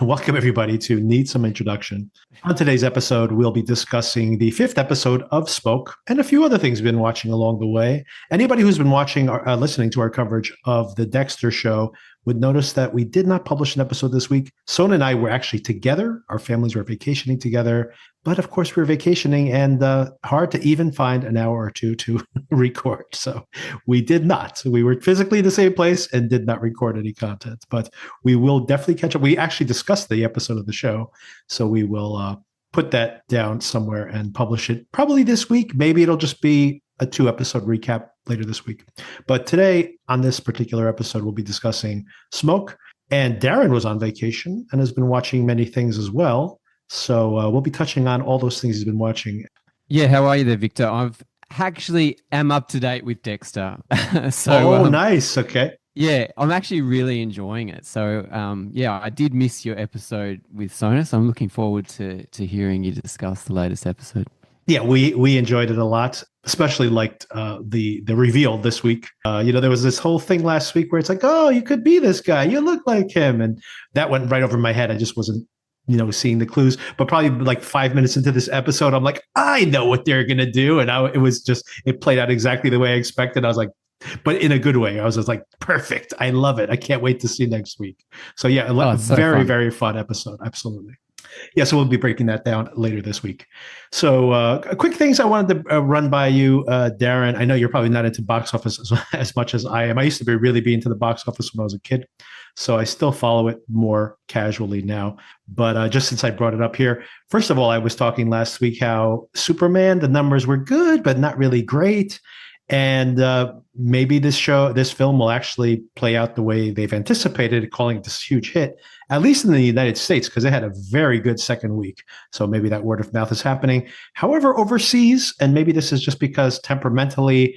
Welcome, everybody, to Need Some Introduction. On today's episode, we'll be discussing the fifth episode of Smoke and a few other things we've been watching along the way. Anybody who's been watching or listening to our coverage of the Dexter show would notice that we did not publish an episode this week. Sona and I were actually together. Our families were vacationing together. But of course, we were vacationing and hard to even find an hour or two to record. So we did not. We were physically in the same place and did not record any content. But we will definitely catch up. We actually discussed the episode of the show. So we will put that down somewhere and publish it probably this week. Maybe it'll just be a 2-episode recap later this week. But today, on this particular episode, we'll be discussing Smoke. And Darren was on vacation and has been watching many things as well. So we'll be touching on all those things he's been watching. Yeah, how are you there, Victor? I've actually am up to date with Dexter. So nice. Okay. Yeah, I'm actually really enjoying it. So yeah, I did miss your episode with Sona, so I'm looking forward to hearing you discuss the latest episode. Yeah, we enjoyed it a lot, especially liked the reveal this week. There was this whole thing last week where it's like, oh, you could be this guy. You look like him. And that went right over my head. I just wasn't seeing the clues, but probably like 5 minutes into this episode, I'm like, I know what they're going to do. And it played out exactly the way I expected. I was like, but in a good way. I was just like, perfect. I love it. I can't wait to see next week. So yeah, very, very fun episode. Absolutely. Yeah, so we'll be breaking that down later this week. So quick things I wanted to run by you, Darren. I know you're probably not into box office as much as I am. I used to really be into the box office when I was a kid. So I still follow it more casually now. But just since I brought it up here, first of all, I was talking last week how Superman, the numbers were good, but not really great. And maybe this film will actually play out the way they've anticipated, calling it this huge hit, at least in the United States, because it had a very good second week. So maybe that word of mouth is happening. However, overseas, and maybe this is just because temperamentally,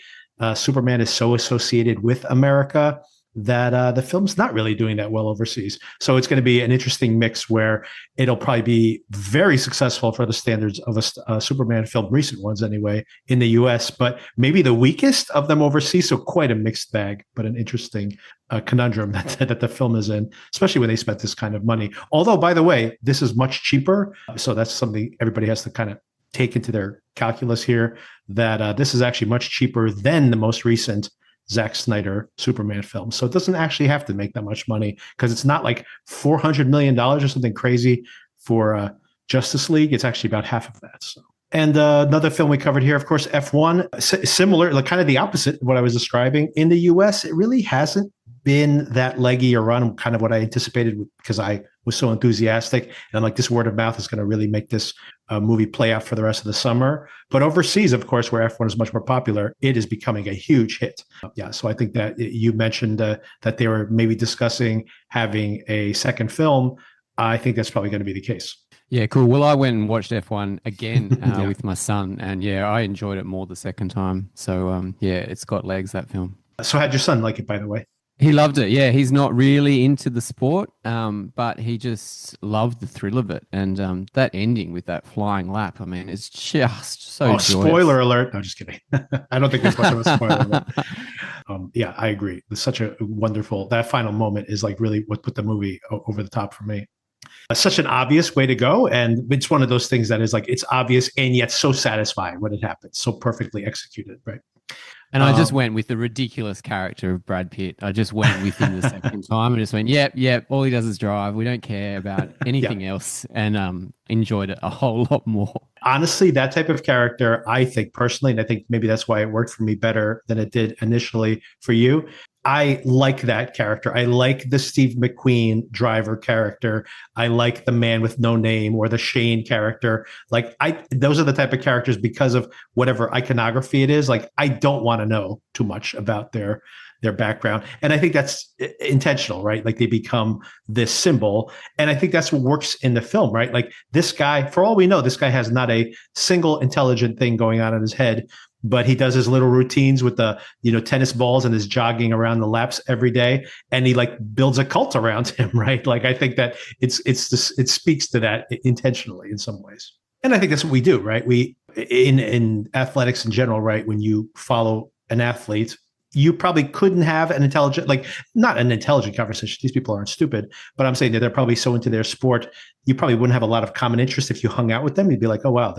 Superman is so associated with America, that the film's not really doing that well overseas. So it's going to be an interesting mix where it'll probably be very successful for the standards of a Superman film, recent ones anyway, in the US, but maybe the weakest of them overseas. So quite a mixed bag, but an interesting conundrum that the film is in, especially when they spent this kind of money. Although, by the way, this is much cheaper. So that's something everybody has to kind of take into their calculus here, that this is actually much cheaper than the most recent Zack Snyder Superman film. So it doesn't actually have to make that much money, because it's not like $400 million or something crazy for Justice League. It's actually about half of that. So. And another film we covered here, of course, F1, similar, like kind of the opposite of what I was describing. In the US, it really hasn't been that leggy or run, kind of what I anticipated, because I was so enthusiastic. And I'm like, this word of mouth is going to really make this movie play out for the rest of the summer. But overseas, of course, where F1 is much more popular, it is becoming a huge hit. Yeah, so I think that you mentioned that they were maybe discussing having a second film. I think that's probably going to be the case. Yeah, cool. Well, I went and watched F1 again with my son, and yeah, I enjoyed it more the second time. So yeah, it's got legs, that film. So how'd your son like it, by the way? He loved it. Yeah, he's not really into the sport, but he just loved the thrill of it. And that ending with that flying lap, I mean, it's just so joyous. Spoiler alert. No, just kidding. I don't think there's much of a spoiler alert. Yeah, I agree. It's such a wonderful, that final moment is like really what put the movie over the top for me. Such an obvious way to go. And it's one of those things that is like, it's obvious and yet so satisfying when it happens. So perfectly executed, right? And I just went with the ridiculous character of Brad Pitt. I just went with him the second time and just went, yep. All he does is drive. We don't care about anything else, and enjoyed it a whole lot more. Honestly, that type of character, I think personally, and I think maybe that's why it worked for me better than it did initially for you. I like that character. I like the Steve McQueen driver character. I like the man with no name, or the Shane character. Like those are the type of characters, because of whatever iconography it is. Like, I don't want to know too much about their background. And I think that's intentional, right? Like, they become this symbol. And I think that's what works in the film, right? Like, this guy, for all we know, this guy has not a single intelligent thing going on in his head, but he does his little routines with the, tennis balls and is jogging around the laps every day. And he like builds a cult around him, right? Like, I think that it speaks to that intentionally in some ways. And I think that's what we do, right? We, in athletics in general, right? When you follow an athlete, you probably couldn't have an intelligent, like not an intelligent conversation. These people aren't stupid, but I'm saying that they're probably so into their sport. You probably wouldn't have a lot of common interest if you hung out with them. You'd be like, oh, wow,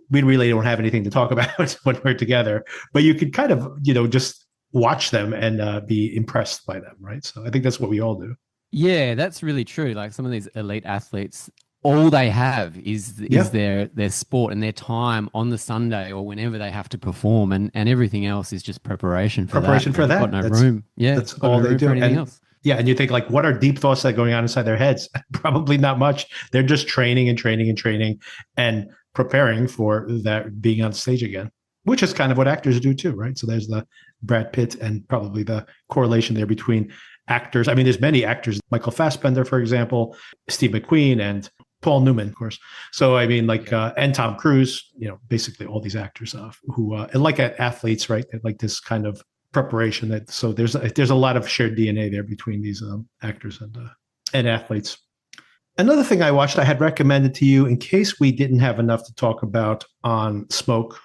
we really don't have anything to talk about when we're together. But you could kind of, just watch them and be impressed by them. Right. So I think that's what we all do. Yeah, that's really true. Like some of these elite athletes, all they have is their sport and their time on the Sunday or whenever they have to perform, and everything else is just preparation for Preparation that. for that. Got no room. Yeah, That's all they do. For anything And else. yeah, and you think like, what are deep thoughts that are going on inside their heads? Probably not much. They're just training and training and training and preparing for that being on stage again, which is kind of what actors do too, right? So there's the Brad Pitt and probably the correlation there between actors. I mean, there's many actors, Michael Fassbender, for example, Steve McQueen, and Paul Newman, of course. So, I mean, like, and Tom Cruise, basically all these actors who, and like athletes, right? Like this kind of preparation so there's a lot of shared DNA there between these actors and athletes. Another thing I watched, I had recommended to you in case we didn't have enough to talk about on Smoke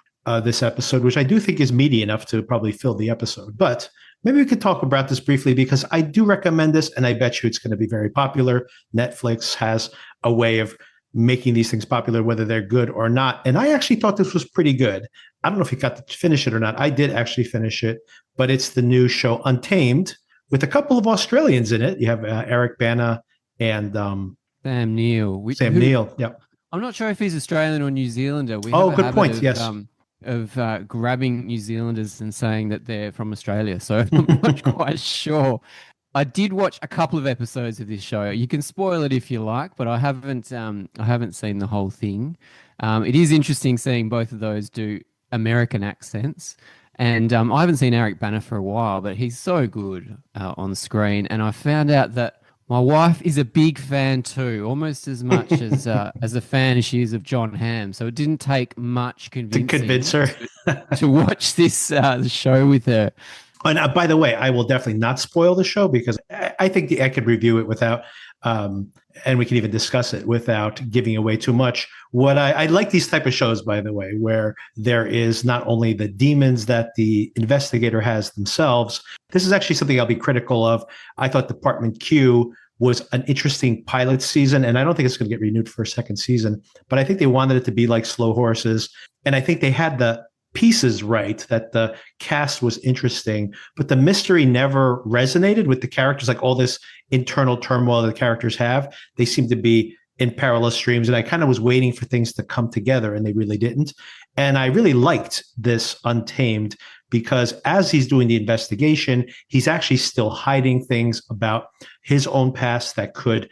this episode, which I do think is meaty enough to probably fill the episode. But maybe we could talk about this briefly because I do recommend this and I bet you it's going to be very popular. Netflix has a way of making these things popular, whether they're good or not. And I actually thought this was pretty good. I don't know if you got to finish it or not. I did actually finish it, but it's the new show Untamed with a couple of Australians in it. You have Eric Bana and Sam Neill. Neill. Yeah. I'm not sure if he's Australian or New Zealander. Good point. Yes. Of grabbing New Zealanders and saying that they're from Australia. So I'm not quite sure. I did watch a couple of episodes of this show. You can spoil it if you like, but I haven't seen the whole thing. It is interesting seeing both of those do American accents. And I haven't seen Eric Bana for a while, but he's so good on screen. And I found out that my wife is a big fan too, almost as much as a fan as she is of John Hamm. So it didn't take much convincing to convince her to watch this show with her. And by the way, I will definitely not spoil the show because I think I could review it without, and we can even discuss it without giving away too much. What I like these type of shows, by the way, where there is not only the demons that the investigator has themselves. This is actually something I'll be critical of. I thought Department Q was an interesting pilot season, and I don't think it's going to get renewed for a second season, but I think they wanted it to be like Slow Horses. And I think they had the pieces right, that the cast was interesting, but the mystery never resonated with the characters. Like all this internal turmoil that the characters have, they seem to be in parallel streams. And I kind of was waiting for things to come together and they really didn't. And I really liked this Untamed because as he's doing the investigation, he's actually still hiding things about his own past that could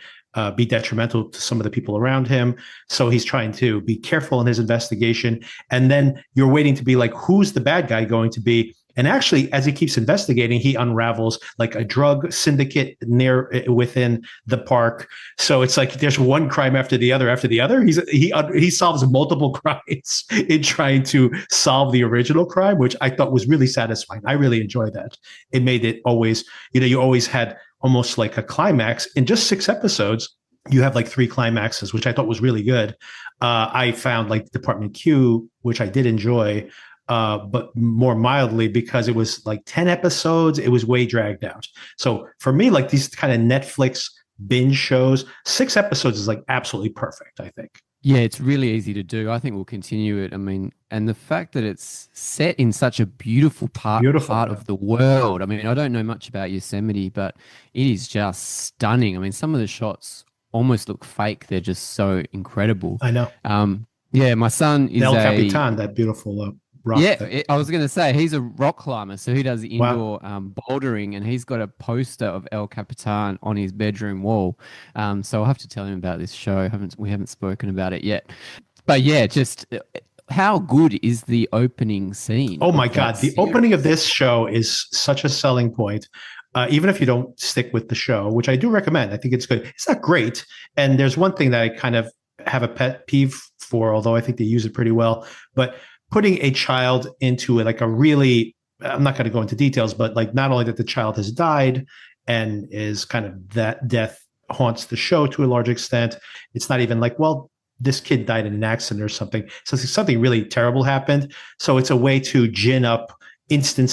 be detrimental to some of the people around him. So he's trying to be careful in his investigation. And then you're waiting to be like, who's the bad guy going to be? And actually, as he keeps investigating, he unravels like a drug syndicate within the park. So it's like there's one crime after the other after the other. He solves multiple crimes in trying to solve the original crime, which I thought was really satisfying. I really enjoyed that. It made it always, you always had almost like a climax in just 6 episodes. You have like 3 climaxes, which I thought was really good. I found like Department Q, which I did enjoy, but more mildly because it was like 10 episodes. It was way dragged out. So for me, like these kind of Netflix binge shows, 6 episodes is like absolutely perfect, I think. Yeah, it's really easy to do. I think we'll continue it. I mean, and the fact that it's set in such a beautiful part of the world. I mean, I don't know much about Yosemite, but it is just stunning. I mean, some of the shots almost look fake. They're just so incredible. I know. Yeah, my son is El Capitan, that beautiful rock. Yeah, I was going to say he's a rock climber, so he does indoor bouldering, and he's got a poster of El Capitan on his bedroom wall. So I'll have to tell him about this show. We haven't spoken about it yet, but yeah, just how good is the opening scene? Oh my God, the opening of this show is such a selling point. Even if you don't stick with the show, which I do recommend, I think it's good. It's not great, and there's one thing that I kind of have a pet peeve for, although I think they use it pretty well, but putting a child into like a really, I'm not going to go into details, but like not only that the child has died and is kind of that death haunts the show to a large extent. It's not even like, well, this kid died in an accident or something. So something really terrible happened. So it's a way to gin up instant,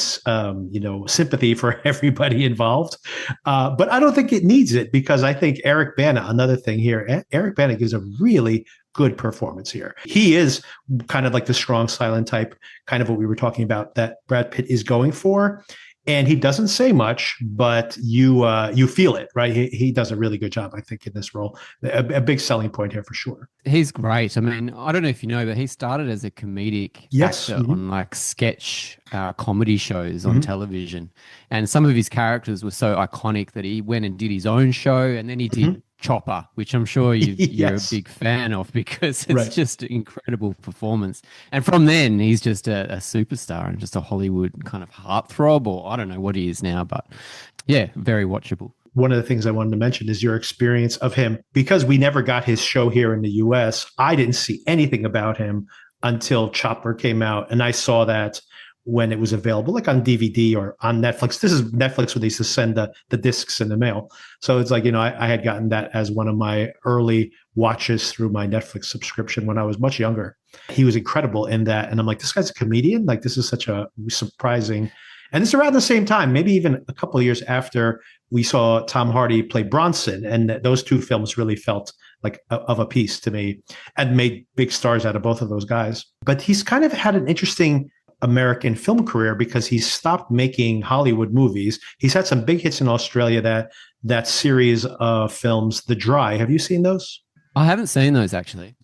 sympathy for everybody involved. But I don't think it needs it, because I think Eric Bana, another thing here, Eric Bana gives a really good performance here. He is kind of like the strong, silent type, kind of what we were talking about that Brad Pitt is going for. And he doesn't say much, but you feel it, right? He does a really good job, I think, in this role. A big selling point here for sure. He's great. I mean, I don't know if you know, but he started as a comedic actor on like sketch comedy shows on television. And some of his characters were so iconic that he went and did his own show, and then he did Chopper, which I'm sure you're a big fan of, because it's just an incredible performance. And from then, he's just a superstar and just a Hollywood kind of heartthrob, or I don't know what he is now, but yeah, very watchable. One of the things I wanted to mention is your experience of him, because we never got his show here in the US. I didn't see anything about him until Chopper came out, and I saw that when it was available, like on DVD or on Netflix. This is Netflix when they used to send the discs in the mail. So it's like, I had gotten that as one of my early watches through my Netflix subscription when I was much younger. He was incredible in that. And I'm like, this guy's a comedian? Like, this is such a surprising. And it's around the same time, maybe even a couple of years after we saw Tom Hardy play Bronson. And those two films really felt like of a piece to me, and made big stars out of both of those guys. But he's kind of had an interesting American film career, because he's stopped making Hollywood movies. He's had some big hits in Australia, that series of films, The Dry. Have you seen those? I haven't seen those, actually.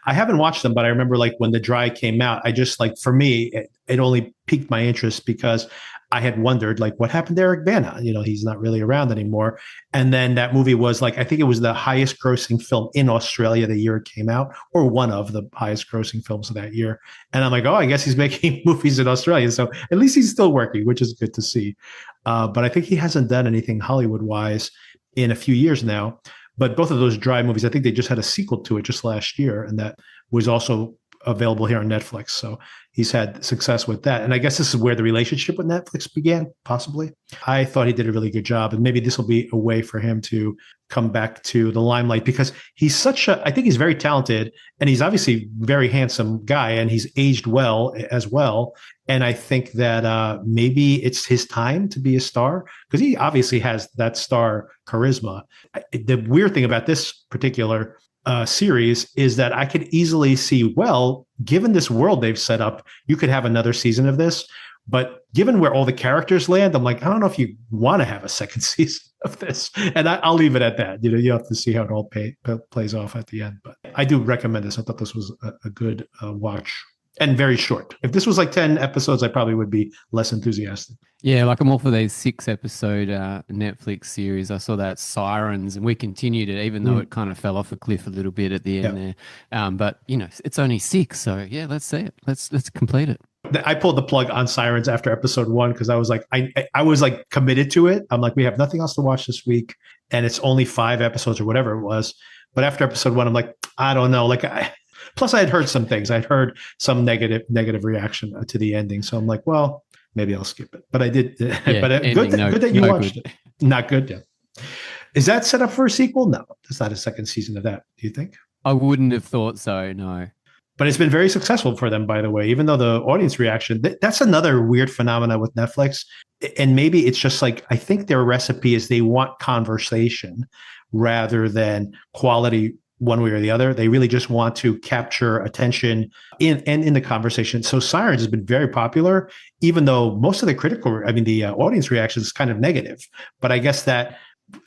I haven't watched them, but I remember like when The Dry came out, I just like, for me, it only piqued my interest because I had wondered like what happened to Eric Bana. He's not really around anymore. And then that movie was like, I think it was the highest grossing film in Australia the year it came out, or one of the highest grossing films of that year. And I'm like, oh, I guess he's making movies in Australia. So at least he's still working, which is good to see. But I think he hasn't done anything Hollywood wise in a few years now. But both of those Dry movies, I think they just had a sequel to it just last year, and that was also available here on Netflix. So he's had success with that. And I guess this is where the relationship with Netflix began, possibly. I thought he did a really good job, and maybe this will be a way for him to come back to the limelight, because he's I think he's very talented, and he's obviously a very handsome guy, and he's aged well as well. And I think that maybe it's his time to be a star, because he obviously has that star charisma. The weird thing about this particular series is that I could easily see, well, given this world they've set up, you could have another season of this. But given where all the characters land, I'm like, I don't know if you want to have a second season of this. And I'll leave it at that. You have to see how it all plays off at the end. But I do recommend this. I thought this was a good watch, and very short. If this was like 10 episodes, I probably would be less enthusiastic. Yeah, like I'm all for these 6-episode Netflix series. I saw that Sirens, and we continued it, even though it kind of fell off a cliff a little bit at the end there. But it's only 6, so yeah, let's see it. Let's complete it. I pulled the plug on Sirens after episode 1, because I was like, I was like committed to it. I'm like, we have nothing else to watch this week, and it's only 5 episodes or whatever it was. But after episode 1, I'm like, I don't know, plus I had heard some things. I'd heard some negative reaction to the ending. So I'm like, well, maybe I'll skip it. But I did. Yeah, but good that you watched it. Not good. Yeah. Is that set up for a sequel? No, it's not a second season of that. Do you think? I wouldn't have thought so. No. But it's been very successful for them, by the way, even though the audience reaction, that's another weird phenomena with Netflix. And maybe it's just like, I think their recipe is they want conversation rather than quality one way or the other. They really just want to capture attention in the conversation. So Sirens has been very popular, even though most of the audience reaction is kind of negative. But I guess that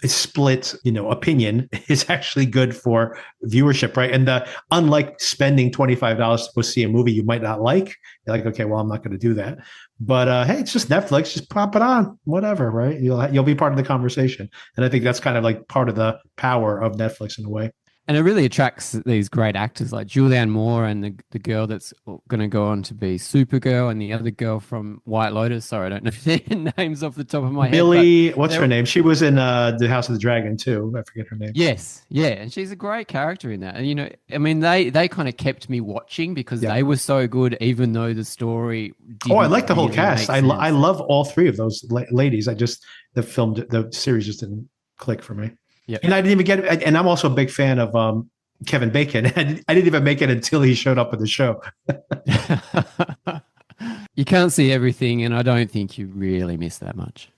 split, opinion is actually good for viewership, right? And unlike spending $25 to go see a movie you might not like, you're like, okay, well, I'm not going to do that. But hey, it's just Netflix, just pop it on, whatever, right? You'll be part of the conversation, and I think that's kind of like part of the power of Netflix in a way. And it really attracts these great actors like Julianne Moore and the girl that's going to go on to be Supergirl, and the other girl from White Lotus. Sorry, I don't know their names off the top of my head. Billy, what's her name? She was in The House of the Dragon too. I forget her name. Yes, yeah, and she's a great character in that. And they kind of kept me watching because they were so good, even though the story. I like the whole cast. I love all 3 of those ladies. The series just didn't click for me. Yep. And I didn't even get it. And I'm also a big fan of Kevin Bacon. I didn't even make it until he showed up in the show. You can't see everything, and I don't think you really miss that much.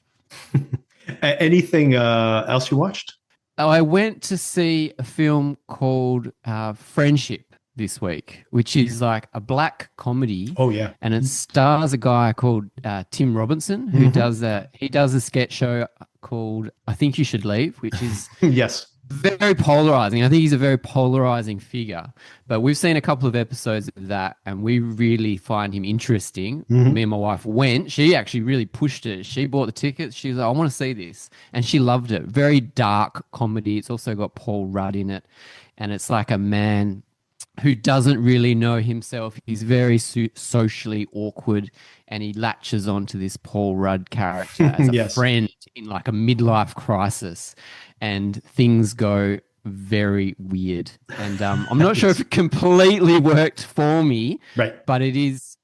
Anything else you watched? Oh, I went to see a film called Friendship this week, which is like a black comedy, Oh yeah. and it stars a guy called Tim Robinson who Mhm. does that. He does a sketch show called "I Think You Should Leave," which is Yes. very polarizing. I think he's a very polarizing figure. But we've seen a couple of episodes of that, and we really find him interesting. Me Mhm. and my wife went. She actually really pushed it. She bought the tickets. She was like, I want to see this. And she loved it. Very dark comedy. It's also got Paul Rudd in it. And it's like a man who doesn't really know himself. He's very socially awkward, and he latches onto this Paul Rudd character as a Yes. friend in like a midlife crisis, and things go very weird. And I'm not sure if it completely worked for me, Right. but it is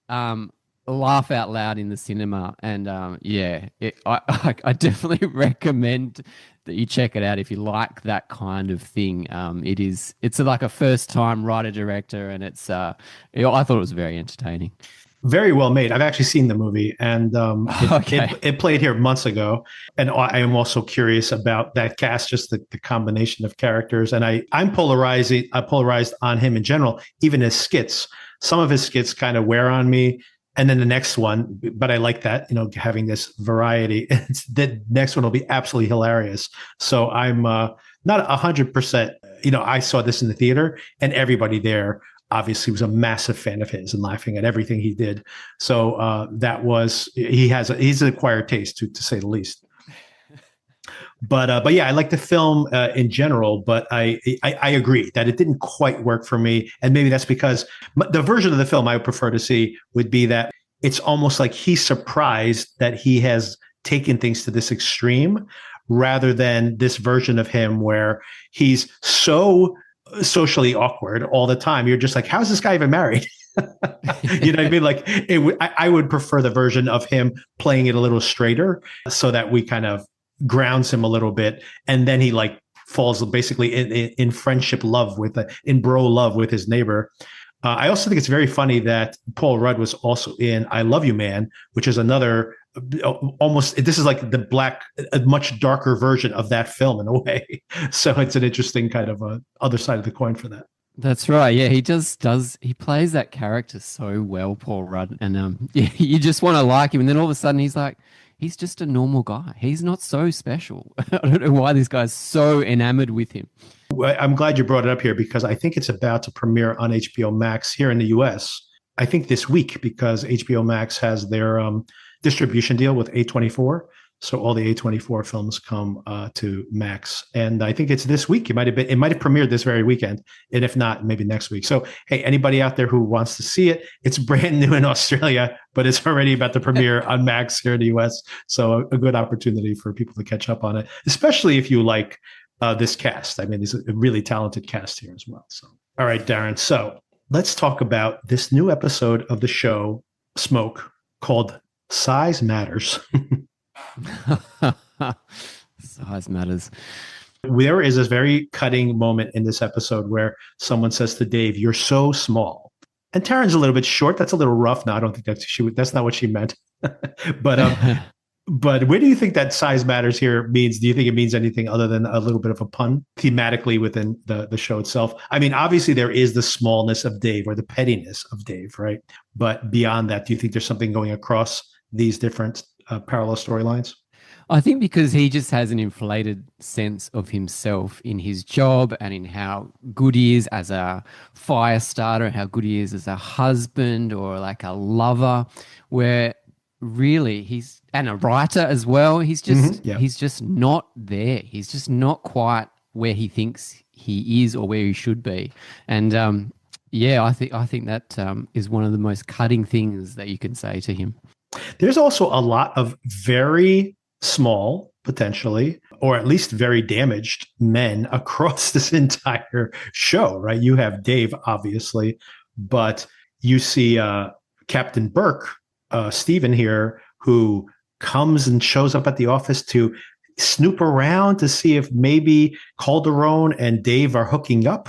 laugh out loud in the cinema. And yeah, I definitely recommend that you check it out if you like that kind of thing. It's like a first time writer director, and I thought it was very entertaining. Very well made. I've actually seen the movie, and Okay. it played here months ago. And I am also curious about that cast, just the combination of characters. And I'm polarized on him in general, even his skits. Some of his skits kind of wear on me, and then the next one, but I like that, having this variety. The next one will be absolutely hilarious. So I'm not 100%. I saw this in the theater, and everybody there obviously was a massive fan of his and laughing at everything he did. So he's an acquired taste to say the least. But yeah, I like the film in general, but I agree that it didn't quite work for me, and maybe that's because the version of the film I would prefer to see would be that it's almost like he's surprised that he has taken things to this extreme, rather than this version of him where he's so socially awkward all the time. You're just like, how's this guy even married? You know what I mean? Like, I would prefer the version of him playing it a little straighter, so that we kind of grounds him a little bit, and then he like falls basically in friendship love in bro love with his neighbor. I also think it's very funny that Paul Rudd was also in I Love You Man, which is another almost, this is like a much darker version of that film in a way. So it's an interesting kind of other side of the coin for that. That's right. Yeah, he does he plays that character so well, Paul Rudd. And yeah, you just want to like him, and then all of a sudden he's just a normal guy. He's not so special. I don't know why this guy's so enamored with him. I'm glad you brought it up here, because I think it's about to premiere on HBO Max here in the US. I think this week, because HBO Max has their distribution deal with A24. So all the A24 films come to Max, and I think it's this week. It might have premiered this very weekend, and if not, maybe next week. So hey, anybody out there who wants to see it, it's brand new in Australia, but it's already about to premiere on Max here in the US. So a good opportunity for people to catch up on it, especially if you like this cast. I mean, there's a really talented cast here as well. So all right, Darren. So let's talk about this new episode of the show Smoke called Size Matters. Size matters. There is this very cutting moment in this episode where someone says to Dave, "You're so small." And Taryn's a little bit short. That's a little rough. No, I don't think that's not what she meant. but but where do you think that size matters here means? Do you think it means anything other than a little bit of a pun thematically within the show itself? I mean, obviously there is the smallness of Dave, or the pettiness of Dave, right? But beyond that, do you think there's something going across these different parallel storylines? I think because he just has an inflated sense of himself in his job, and in how good he is as a fire starter, and how good he is as a husband or like a lover, where really and a writer as well. Yeah. He's just not there. He's just not quite where he thinks he is or where he should be. And yeah, I think that is one of the most cutting things that you can say to him. There's also a lot of very small, potentially, or at least very damaged men across this entire show, right? You have Dave, obviously, but you see Captain Burke, Stephen here, who comes and shows up at the office to snoop around to see if maybe Calderon and Dave are hooking up.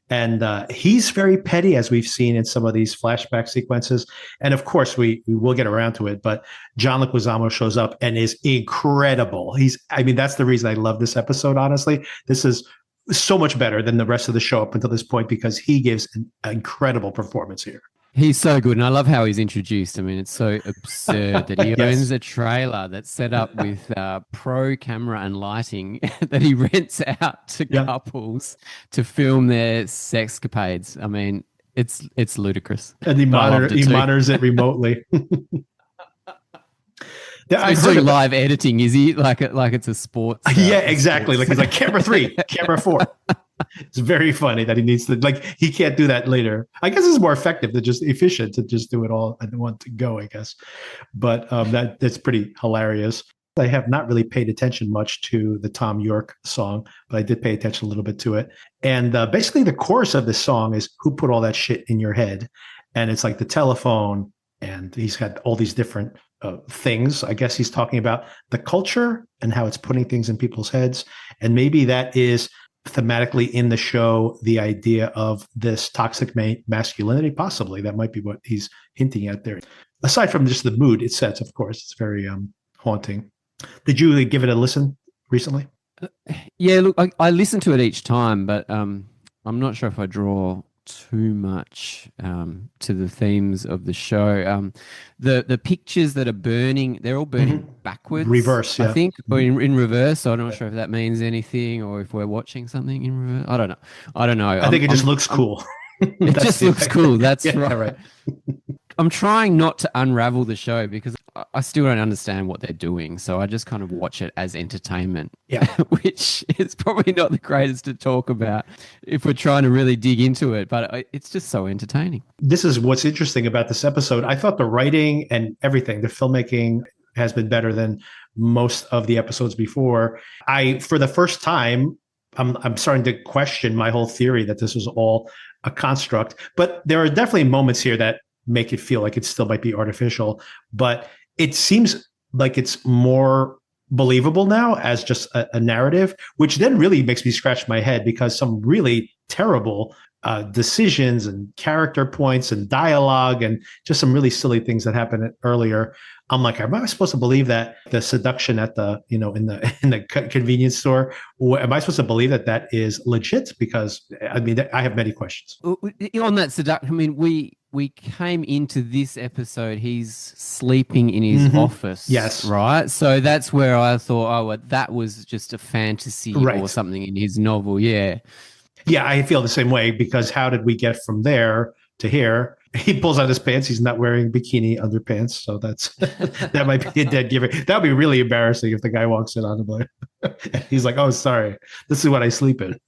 And he's very petty, as we've seen in some of these flashback sequences. And of course, we will get around to it. But John Leguizamo shows up and is incredible. I mean, that's the reason I love this episode, honestly. This is so much better than the rest of the show up until this point because he gives an incredible performance here. He's so good, and I love how he's introduced. I mean, it's so absurd that he Yes. owns a trailer that's set up with pro camera and lighting that he rents out to couples to film their sexcapades. I mean, it's ludicrous. And he monitors it remotely. He's doing live editing, is he? Like it's a sports. Yeah, exactly. Sports. Like it's like camera 3, camera 4. It's very funny that he needs to, like, he can't do that later. I guess it's more effective than just efficient to just do it all at one to go, I guess. But that's pretty hilarious. I have not really paid attention much to the Tom York song, but I did pay attention a little bit to it. And basically the chorus of this song is "Who put all that shit in your head?" And it's like the telephone, and he's got all these different things. I guess he's talking about the culture and how it's putting things in people's heads. And maybe that is thematically in the show, the idea of this toxic masculinity. Possibly that might be what he's hinting at there. Aside from just the mood it sets, of course, it's very haunting. Did you give it a listen recently? Yeah, look, I listen to it each time, but I'm not sure if I draw too much to the themes of the show. The pictures that are burning, they're all burning backwards. Reverse, yeah. I think, or in reverse. So I'm not sure if that means anything or if we're watching something in reverse. I don't know. I think it just looks cool. It just looks cool. That's yeah, right. I'm trying not to unravel the show because I still don't understand what they're doing. So I just kind of watch it as entertainment, which is probably not the greatest to talk about if we're trying to really dig into it. But it's just so entertaining. This is what's interesting about this episode. I thought the writing and everything, the filmmaking has been better than most of the episodes before. For the first time, I'm starting to question my whole theory that this was all a construct. But there are definitely moments here that make it feel like it still might be artificial, but it seems like it's more believable now as just a narrative, which then really makes me scratch my head because some really terrible decisions and character points and dialogue and just some really silly things that happened earlier. I'm like, am I supposed to believe that the seduction at the, in the convenience store, or am I supposed to believe that is legit? Because I mean, I have many questions. On that seduction, I mean, we came into this episode, he's sleeping in his office. Yes. Right. So that's where I thought, well, that was just a fantasy or something in his novel. Yeah. Yeah, I feel the same way because how did we get from there to here? He pulls out his pants. He's not wearing bikini underpants. So that might be a dead giver. That would be really embarrassing if the guy walks in on him. Like, he's like, oh, sorry. This is what I sleep in.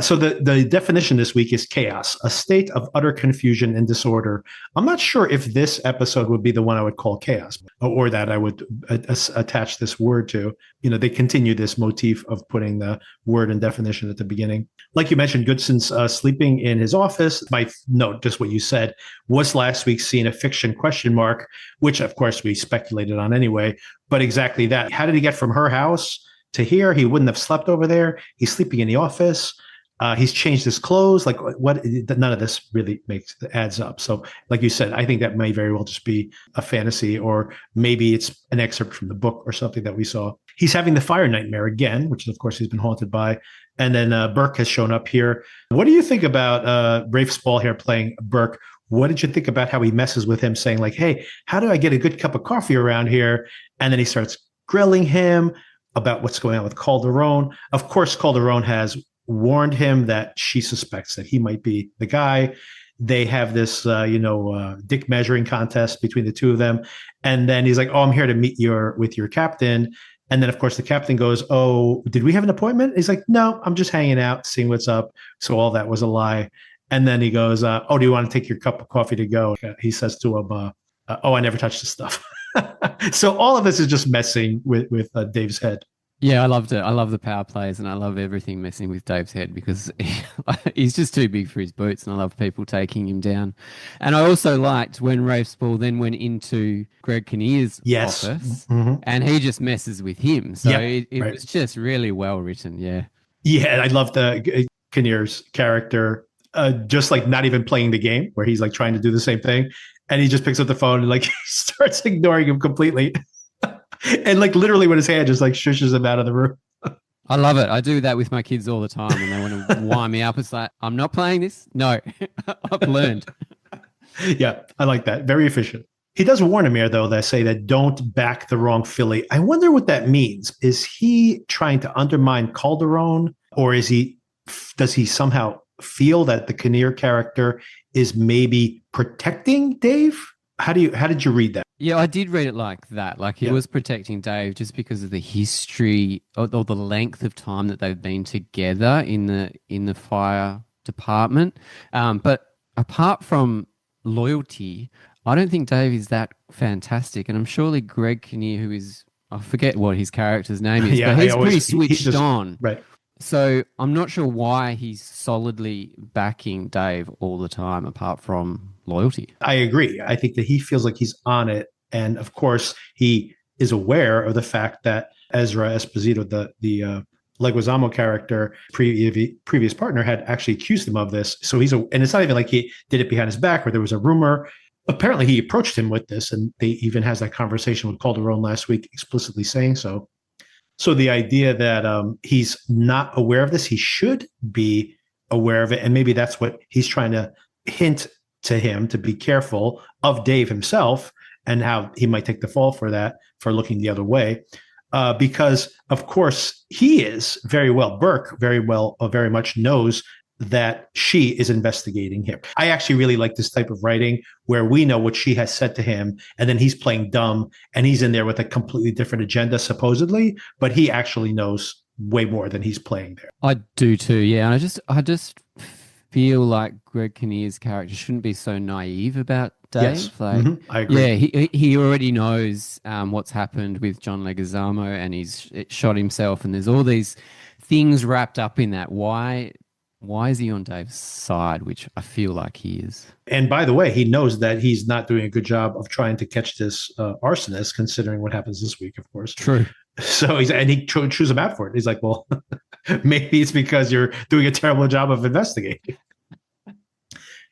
So the definition this week is chaos, a state of utter confusion and disorder. I'm not sure if this episode would be the one I would call chaos or that I would attach this word to. They continue this motif of putting the word and definition at the beginning. Like you mentioned, Goodson's sleeping in his office. My note, just what you said, was last week's scene a fiction ? Which of course we speculated on anyway, but exactly that. How did he get from her house to here? He wouldn't have slept over there. He's sleeping in the office. He's changed his clothes. Like what? None of this really adds up. So, like you said, I think that may very well just be a fantasy, or maybe it's an excerpt from the book or something that we saw. He's having the fire nightmare again, which of course he's been haunted by. And then Burke has shown up here. What do you think about Rafe Spall here playing Burke? What did you think about how he messes with him, saying like, "Hey, how do I get a good cup of coffee around here?" And then he starts grilling him about what's going on with Calderon. Of course, Calderon has warned him that she suspects that he might be the guy. They have this, dick measuring contest between the two of them. And then he's like, oh, I'm here to meet with your captain. And then, of course, the captain goes, oh, did we have an appointment? He's like, no, I'm just hanging out, seeing what's up. So all that was a lie. And then he goes, oh, do you want to take your cup of coffee to go? He says to him, oh, I never touched the stuff. So all of this is just messing with Dave's head. Yeah, I loved it. I love the power plays and I love everything messing with Dave's head because he's just too big for his boots and I love people taking him down. And I also liked when Rafe Spall then went into Greg Kinnear's office and he just messes with him. So it was just really well written. Yeah. Yeah, I love Kinnear's character, just like not even playing the game, where he's like trying to do the same thing, and he just picks up the phone and like starts ignoring him completely, and like literally with his hand just like shushes him out of the room. I love it. I do that with my kids all the time, and they want to wind me up. It's like, I'm not playing this. No, I've learned. Yeah, I like that. Very efficient. He does warn Amir, though, that say that don't back the wrong filly. I wonder what that means. Is he trying to undermine Calderon, or does he somehow feel that the Kinnear character is maybe protecting Dave? How did you read that? Yeah, I did read it like that. Like he was protecting Dave just because of the history or the length of time that they've been together in the fire department. But apart from loyalty, I don't think Dave is that fantastic. And I'm surely Greg Kinnear, who is, I forget what his character's name is, but he's pretty switched on. Right. So I'm not sure why he's solidly backing Dave all the time, apart from loyalty. I agree. I think that he feels like he's on it. And of course, he is aware of the fact that Ezra Esposito, the Leguizamo character, previous partner, had actually accused him of this. So and it's not even like he did it behind his back or there was a rumor. Apparently, he approached him with this, and they even has that conversation with Calderon last week, explicitly saying so. So the idea that he's not aware of this, he should be aware of it, and maybe that's what he's trying to hint to him, to be careful of Dave himself and how he might take the fall for that, for looking the other way. Because, of course, he is Burke very much knows that she is investigating him. I actually really like this type of writing where we know what she has said to him, and then he's playing dumb, and he's in there with a completely different agenda, supposedly, but he actually knows way more than he's playing there. I do too, yeah. I just feel like Greg Kinnear's character shouldn't be so naive about Dave. Yes. Like, I agree. Yeah, he already knows what's happened with John Leguizamo, and he's shot himself, and there's all these things wrapped up in that. Why is he on Dave's side, which I feel like he is? And by the way, he knows that he's not doing a good job of trying to catch this arsonist, considering what happens this week, of course. True. So he chews him out for it. He's like, well, maybe it's because you're doing a terrible job of investigating.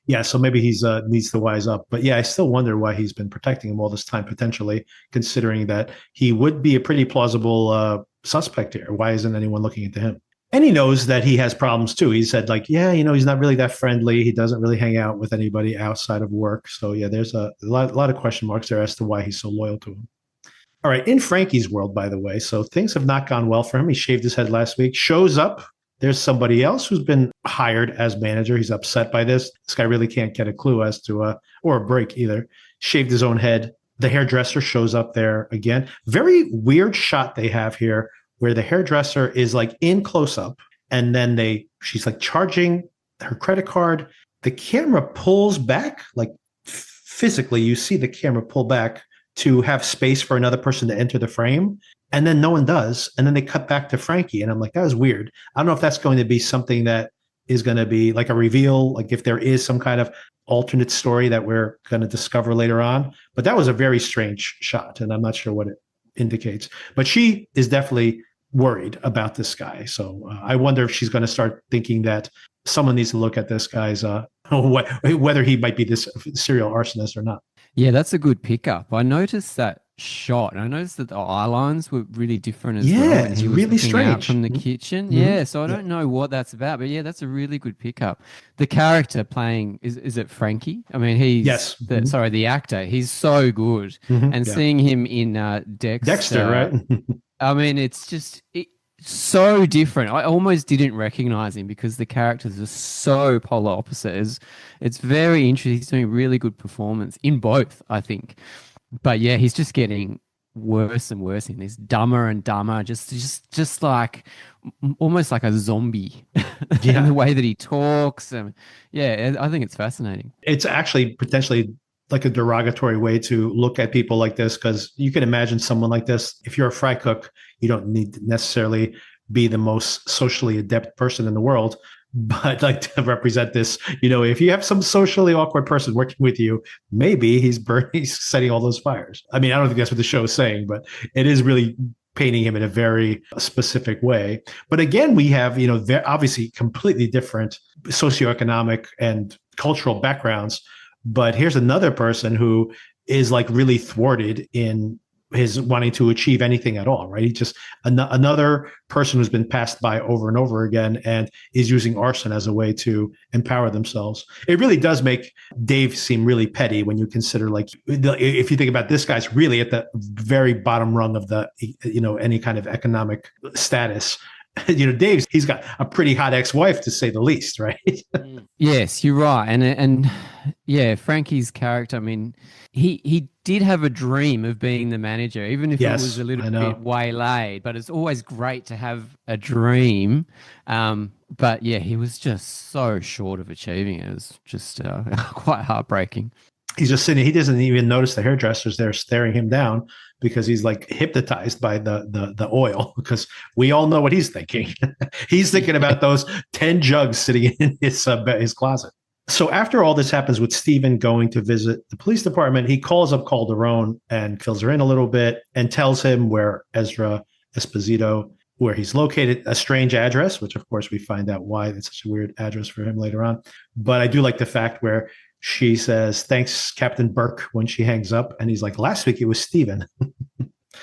Yeah, so maybe he's needs to wise up. But yeah, I still wonder why he's been protecting him all this time, potentially, considering that he would be a pretty plausible suspect here. Why isn't anyone looking into him? And he knows that he has problems too. He said, like, yeah, he's not really that friendly. He doesn't really hang out with anybody outside of work. So yeah, there's a lot of question marks there as to why he's so loyal to him. All right, in Frankie's world, by the way, so things have not gone well for him. He shaved his head last week, shows up. There's somebody else who's been hired as manager. He's upset by this. This guy really can't get a clue as to, or a break either. Shaved his own head. The hairdresser shows up there again. Very weird shot they have here where the hairdresser is like in close up, and then she's like charging her credit card. The camera pulls back, like physically, you see the camera pull back to have space for another person to enter the frame. And then no one does. And then they cut back to Frankie. And I'm like, that was weird. I don't know if that's going to be something that is going to be like a reveal, like if there is some kind of alternate story that we're going to discover later on. But that was a very strange shot, and I'm not sure what it indicates. But she is definitely worried about this guy. So I wonder if she's going to start thinking that someone needs to look at this guy's, whether he might be this serial arsonist or not. Yeah, that's a good pickup. I noticed that shot, and I noticed that the eye lines were really different as well. Yeah, it's really strange. Out from the kitchen. Yeah, so I don't know what that's about, but yeah, that's a really good pickup. The character playing, is it Frankie? I mean, the actor, he's so good. And seeing him in Dexter, right? I mean, it's just so different. I almost didn't recognize him because the characters are so polar opposite. It's very interesting. He's doing a really good performance in both, I think. But yeah, he's just getting worse and worse in this, dumber and dumber, just like almost like a zombie. In the way that he talks. And yeah, I think it's fascinating. It's actually potentially like a derogatory way to look at people like this, because you can imagine someone like this. If you're a fry cook, you don't need to necessarily be the most socially adept person in the world, but like to represent this, if you have some socially awkward person working with you, maybe he's setting all those fires. I mean, I don't think that's what the show is saying, but it is really painting him in a very specific way. But again, we have, they're obviously completely different socioeconomic and cultural backgrounds. But here's another person who is like really thwarted in his wanting to achieve anything at all, right? He just another person who's been passed by over and over again and is using arson as a way to empower themselves. It really does make Dave seem really petty when you consider, like, if you think about this guy's really at the very bottom rung of the, any kind of economic status. Dave's, he's got a pretty hot ex-wife, to say the least, right? Yes, you're right. And yeah, Frankie's character, I mean, he did have a dream of being the manager, even if it was a little bit waylaid, but it's always great to have a dream. But yeah, he was just so short of achieving it. It was just quite heartbreaking. He's just sitting, he doesn't even notice the hairdressers there staring him down, because he's like hypnotized by the oil, because we all know what he's thinking. He's thinking about those 10 jugs sitting in his closet. So after all this happens with Steven going to visit the police department, he calls up Calderon and fills her in a little bit and tells him where Ezra Esposito, where he's located, a strange address, which of course we find out why it's such a weird address for him later on. But I do like the fact where she says, "Thanks, Captain Burke," when she hangs up, and he's like, "Last week it was Steven."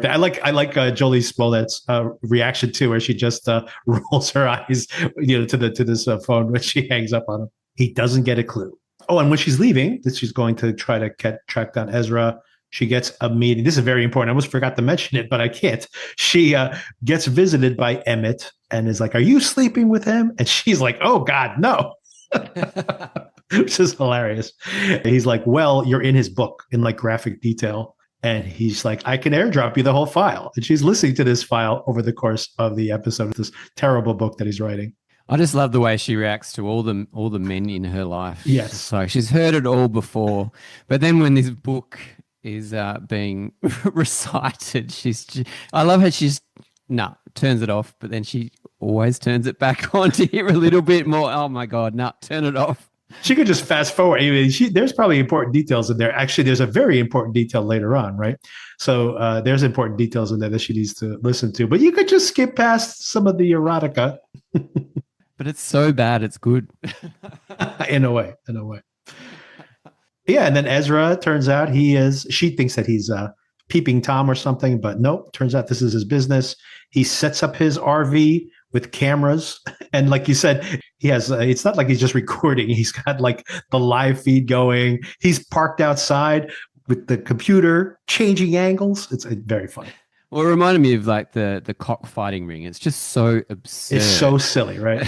I like Jolie Smollett's reaction to, where she just rolls her eyes, to this phone when she hangs up on him. He doesn't get a clue. Oh, and when she's leaving, that she's going to try to track down Ezra, she gets a meeting. This is very important. I almost forgot to mention it, but I can't. She gets visited by Emmett and is like, "Are you sleeping with him?" And she's like, "Oh God, no." Which is hilarious. He's like, "Well, you're in his book in like graphic detail." And he's like, "I can airdrop you the whole file." And she's listening to this file over the course of the episode of this terrible book that he's writing. I just love the way she reacts to all the men in her life. Yes. So she's heard it all before. But then when this book is being recited, I love how turns it off, but then she always turns it back on to hear a little bit more. Oh my God, turn it off. She could just fast forward. I mean, there's probably important details in there. Actually, there's a very important detail later on, right? So there's important details in there that she needs to listen to. But you could just skip past some of the erotica. But it's so bad, it's good. In a way. Yeah, and then Ezra, turns out she thinks that he's peeping Tom or something, but nope, turns out this is his business. He sets up his RV with cameras. And like you said, he has, it's not like he's just recording. He's got like the live feed going. He's parked outside with the computer, changing angles. It's very funny. Well, it reminded me of like the cockfighting ring. It's just so absurd. It's so silly, right?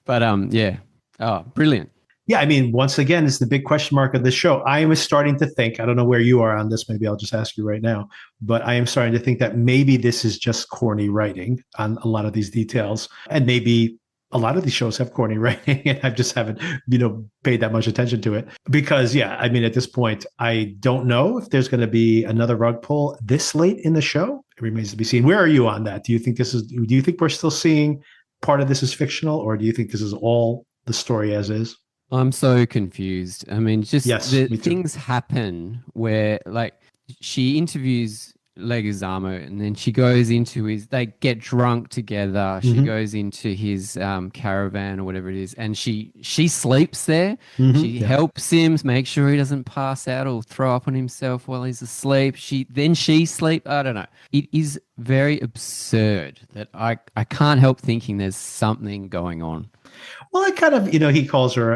But yeah. Oh, brilliant. Yeah, I mean, once again, it's the big question mark of the show. I am starting to think, I don't know where you are on this, maybe I'll just ask you right now, but I am starting to think that maybe this is just corny writing on a lot of these details. And maybe a lot of these shows have corny writing, and I just haven't, paid that much attention to it. Because, yeah, I mean, at this point, I don't know if there's going to be another rug pull this late in the show. It remains to be seen. Where are you on that? Do you think we're still seeing part of this is fictional, or do you think this is all the story as is? I'm so confused. I mean, things happen where, like, she interviews Leguizamo, and then she goes into they get drunk together. She goes into his caravan or whatever it is, and she sleeps there. She helps him make sure he doesn't pass out or throw up on himself while he's asleep. She sleep. I don't know. It is very absurd that I can't help thinking there's something going on. Well, I kind of, he calls her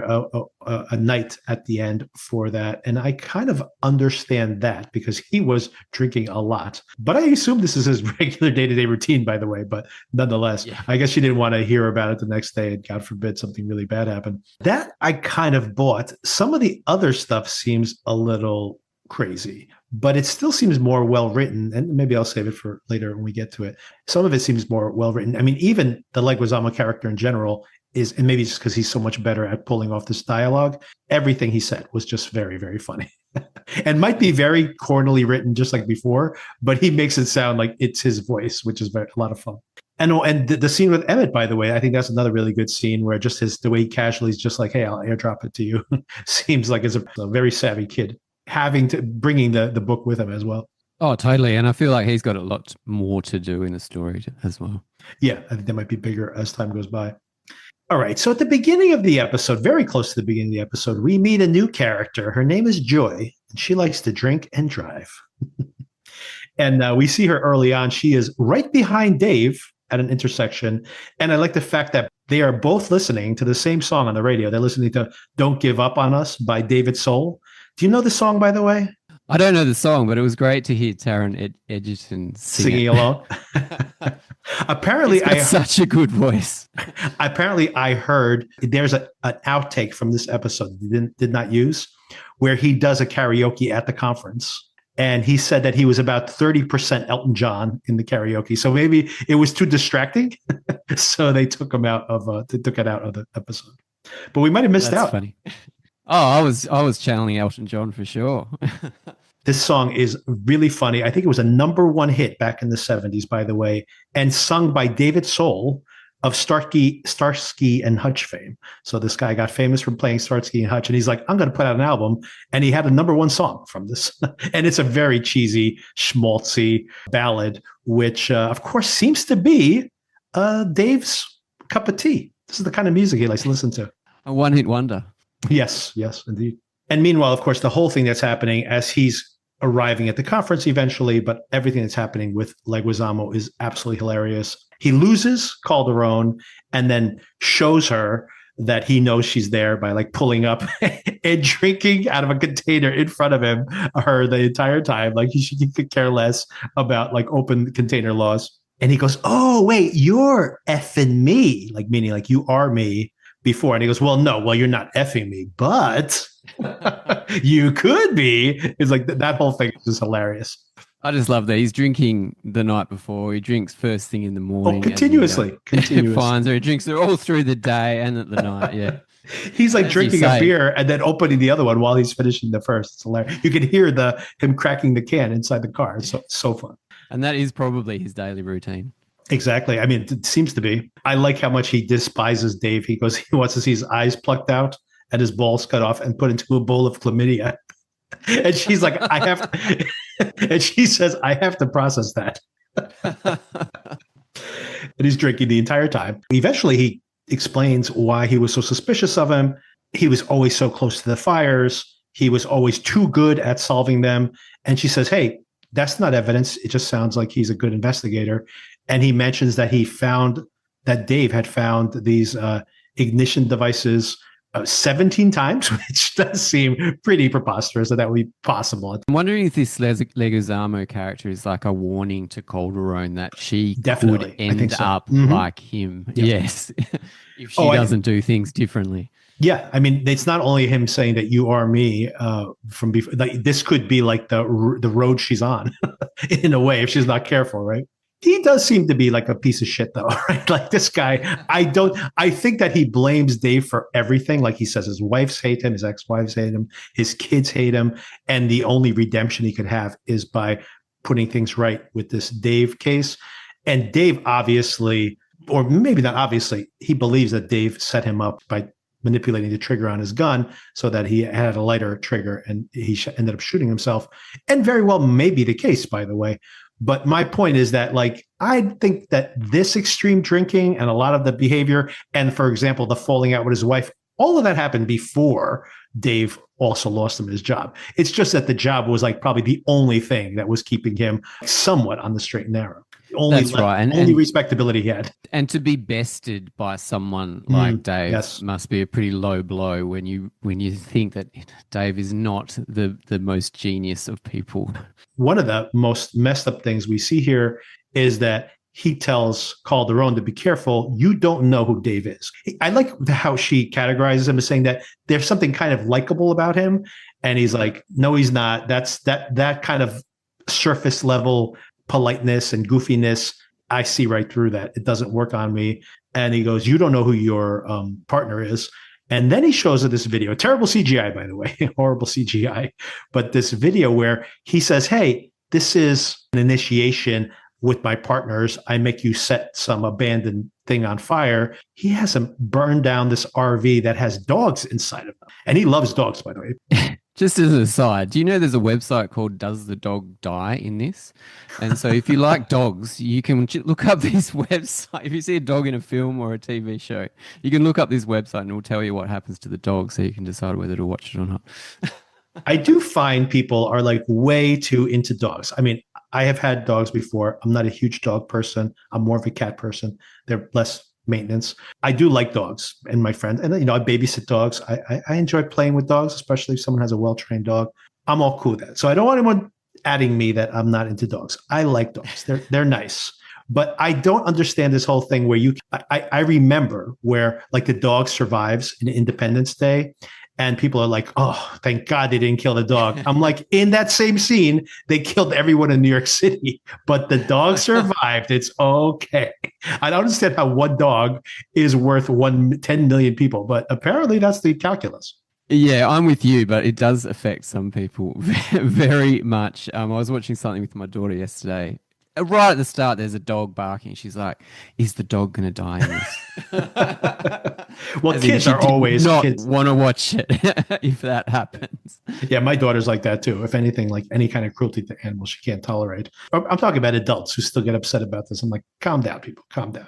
a knight at the end for that. And I kind of understand that, because he was drinking a lot. But I assume this is his regular day-to-day routine, by the way. But nonetheless, yeah. I guess she didn't want to hear about it the next day, and God forbid something really bad happened. That I kind of bought. Some of the other stuff seems a little crazy, but it still seems more well-written. And maybe I'll save it for later when we get to it. Some of it seems more well-written. I mean, even the Leguizamo character in general is, and maybe just because he's so much better at pulling off this dialogue, everything he said was just very, very funny. And might be very cornily written, just like before, but he makes it sound like it's his voice, which is a lot of fun. And the scene with Emmett, by the way, I think that's another really good scene, where just the way he casually is just like, "Hey, I'll airdrop it to you." Seems like it's a very savvy kid bringing the book with him as well. Oh, totally. And I feel like he's got a lot more to do in the story as well. Yeah, I think that might be bigger as time goes by. All right. So at the beginning of the episode, very close to the beginning of the episode, we meet a new character. Her name is Joy, and she likes to drink and drive. And we see her early on. She is right behind Dave at an intersection. And I like the fact that they are both listening to the same song on the radio. They're listening to Don't Give Up on Us by David Soul. Do you know the song, by the way? I don't know the song, but it was great to hear Taron Egerton singing along. Apparently, I such a good voice. Apparently, I heard there's an outtake from this episode that did not use, where he does a karaoke at the conference. And he said that he was about 30% Elton John in the karaoke. So maybe it was too distracting. So they took him out of took it out of the episode. But we might have missed out. Funny. Oh, I was channeling Elton John for sure. This song is really funny. I think it was a #1 hit back in the 70s, by the way, and sung by David Soul of Starsky and Hutch fame. So this guy got famous for playing Starsky and Hutch, and he's like, I'm going to put out an album. And he had a #1 song from this. And it's a very cheesy, schmaltzy ballad, which, of course, seems to be Dave's cup of tea. This is the kind of music he likes to listen to. A one-hit wonder. Yes, indeed. And meanwhile, of course, the whole thing that's happening as he's arriving at the conference eventually, but everything that's happening with Leguizamo is absolutely hilarious. He loses Calderon and then shows her that he knows she's there by like pulling up and drinking out of a container in front of him, her the entire time. Like he could care less about like open container laws. And he goes, oh, wait, you're effing me. Like meaning like you are me before. And he goes, well, you're not effing me, but you could be. It's like that whole thing is just hilarious. I just love that he's drinking the night before. He drinks first thing in the morning. Oh, continuously. Finds her. He drinks her all through the day and at the night. Yeah. He's like drinking a beer and then opening the other one while he's finishing the first. It's hilarious. You can hear him cracking the can inside the car. It's so fun. And that is probably his daily routine. Exactly. I mean, it seems to be. I like how much he despises Dave. He goes, he wants to see his eyes plucked out and his balls cut off and put into a bowl of chlamydia. And she's like, I have to, and she says, I have to process that. And he's drinking the entire time. Eventually, he explains why he was so suspicious of him. He was always so close to the fires. He was always too good at solving them. And she says, hey, that's not evidence. It just sounds like he's a good investigator. And he mentions that that Dave had found these ignition devices 17 times, which does seem pretty preposterous that would be possible. I'm wondering if this Leguizamo character is like a warning to Calderon that she Definitely. could end up like him. Yep. Yes. If she doesn't do things differently. Yeah. I mean, it's not only him saying that you are me from before. Like, this could be like the road she's on in a way if she's not careful, right? He does seem to be like a piece of shit, though, right? Like this guy, I think that he blames Dave for everything. Like he says his wives hate him, his ex-wives hate him, his kids hate him. And the only redemption he could have is by putting things right with this Dave case. And Dave obviously, or maybe not obviously, he believes that Dave set him up by manipulating the trigger on his gun so that he had a lighter trigger and he ended up shooting himself. And very well may be the case, by the way. But my point is that, like, I think that this extreme drinking and a lot of the behavior, and for example, the falling out with his wife, all of that happened before Dave also lost him his job. It's just that the job was like probably the only thing that was keeping him somewhat on the straight and narrow. That's right. And only respectability he had. And to be bested by someone like Dave must be a pretty low blow when you think that Dave is not the most genius of people. One of the most messed up things we see here is that he tells Calderon to be careful. You don't know who Dave is. I like how she categorizes him as saying that there's something kind of likable about him. And he's like, no, he's not. That's that kind of surface level politeness and goofiness. I see right through that. It doesn't work on me. And he goes, you don't know who your partner is. And then he shows her this video, terrible CGI, by the way, horrible CGI, but this video where he says, hey, this is an initiation with my partners. I make you set some abandoned thing on fire. He has him burn down this RV that has dogs inside of them. And he loves dogs, by the way. Just as an aside, do you know there's a website called Does the Dog Die in this? And so if you like dogs, you can look up this website. If you see a dog in a film or a TV show, you can look up this website and it will tell you what happens to the dog so you can decide whether to watch it or not. I do find people are like way too into dogs. I mean, I have had dogs before. I'm not a huge dog person. I'm more of a cat person. They're less maintenance. I do like dogs and my friends, and I babysit dogs. I enjoy playing with dogs, especially if someone has a well-trained dog. I'm all cool with that. So I don't want anyone adding me that I'm not into dogs. I like dogs. They're nice. But I don't understand this whole thing where I remember where like the dog survives in Independence Day. And people are like, oh, thank God they didn't kill the dog. I'm like, in that same scene, they killed everyone in New York City, but the dog survived. It's okay. I don't understand how one dog is worth 10 million people, but apparently that's the calculus. Yeah, I'm with you, but it does affect some people very much. I was watching something with my daughter yesterday. Right at the start, there's a dog barking. She's like, "Is the dog going to die in this?" Well, kids are always not kids. Want to watch it if that happens. Yeah, my daughter's like that too. If anything, like any kind of cruelty to animals, she can't tolerate. I'm talking about adults who still get upset about this. I'm like, calm down, people, calm down.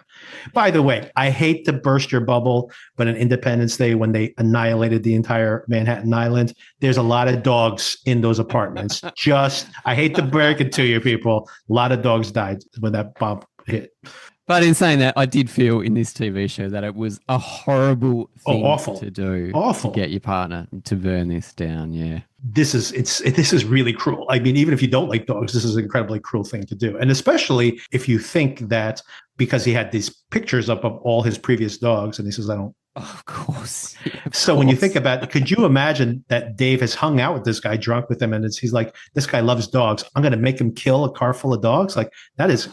By the way, I hate to burst your bubble, but on Independence Day, when they annihilated the entire Manhattan Island, there's a lot of dogs in those apartments. I hate to break it to you, people. A lot of dogs died when that bomb hit. But in saying that, I did feel in this TV show that it was a horrible thing awful. to do. Awful. To get your partner to burn this down. Yeah. This is really cruel. I mean, even if you don't like dogs, this is an incredibly cruel thing to do. And especially if you think that because he had these pictures up of all his previous dogs and he says, I don't. Of course. Yeah, so when you think about it, could you imagine that Dave has hung out with this guy, drunk with him, and he's like, this guy loves dogs. I'm going to make him kill a car full of dogs. Like that is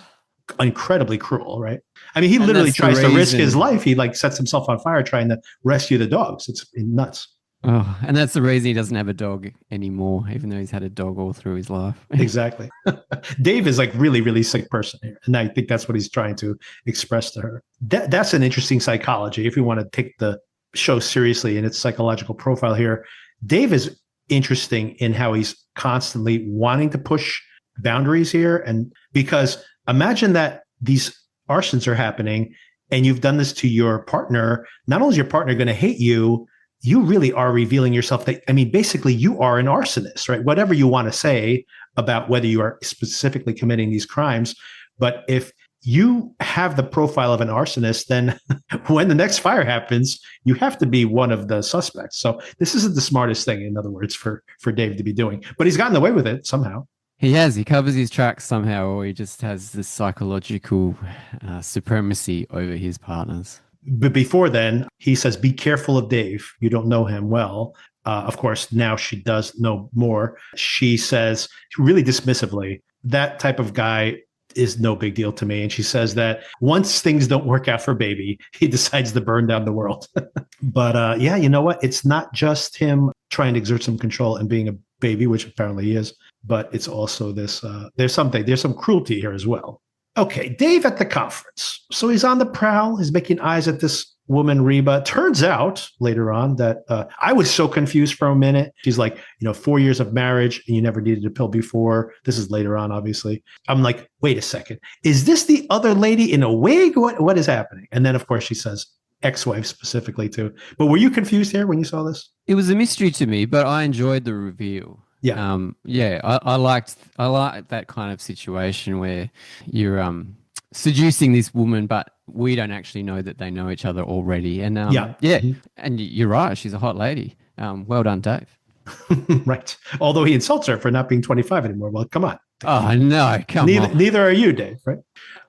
incredibly cruel, right? I mean, he literally tries to risk his life. He like sets himself on fire trying to rescue the dogs. It's nuts. Oh, and that's the reason he doesn't have a dog anymore, even though he's had a dog all through his life. Exactly. Dave is like really, really sick person here. And I think that's what he's trying to express to her. That's an interesting psychology. If you want to take the show seriously in its psychological profile here, Dave is interesting in how he's constantly wanting to push boundaries here. And because imagine that these arsons are happening and you've done this to your partner. Not only is your partner going to hate you, you really are revealing yourself that, I mean, basically you are an arsonist, right? Whatever you want to say about whether you are specifically committing these crimes. But if you have the profile of an arsonist, then when the next fire happens, you have to be one of the suspects. So this isn't the smartest thing, in other words, for Dave to be doing, but he's gotten away with it somehow. He has. He covers his tracks somehow, or he just has this psychological supremacy over his partners. But before then, he says, be careful of Dave. You don't know him well. Of course, now she does know more. She says really dismissively, that type of guy is no big deal to me. And she says that once things don't work out for baby, he decides to burn down the world. But yeah, you know what? It's not just him trying to exert some control and being a baby, which apparently he is, but it's also this, there's some cruelty here as well. Okay, Dave at the conference. So he's on the prowl. He's making eyes at this woman, Reba. Turns out later on that I was so confused for a minute. She's like, 4 years of marriage and you never needed a pill before. This is later on, obviously. I'm like, wait a second. Is this the other lady in a wig? What is happening? And then, of course, she says ex-wife specifically too. But were you confused here when you saw this? It was a mystery to me, but I enjoyed the reveal. Yeah. I liked that kind of situation where you're seducing this woman, but we don't actually know that they know each other already. And and you're right, she's a hot lady. Well done, Dave. Right. Although he insults her for not being 25 anymore. Well, come on. Oh no, come on. Neither are you, Dave, right?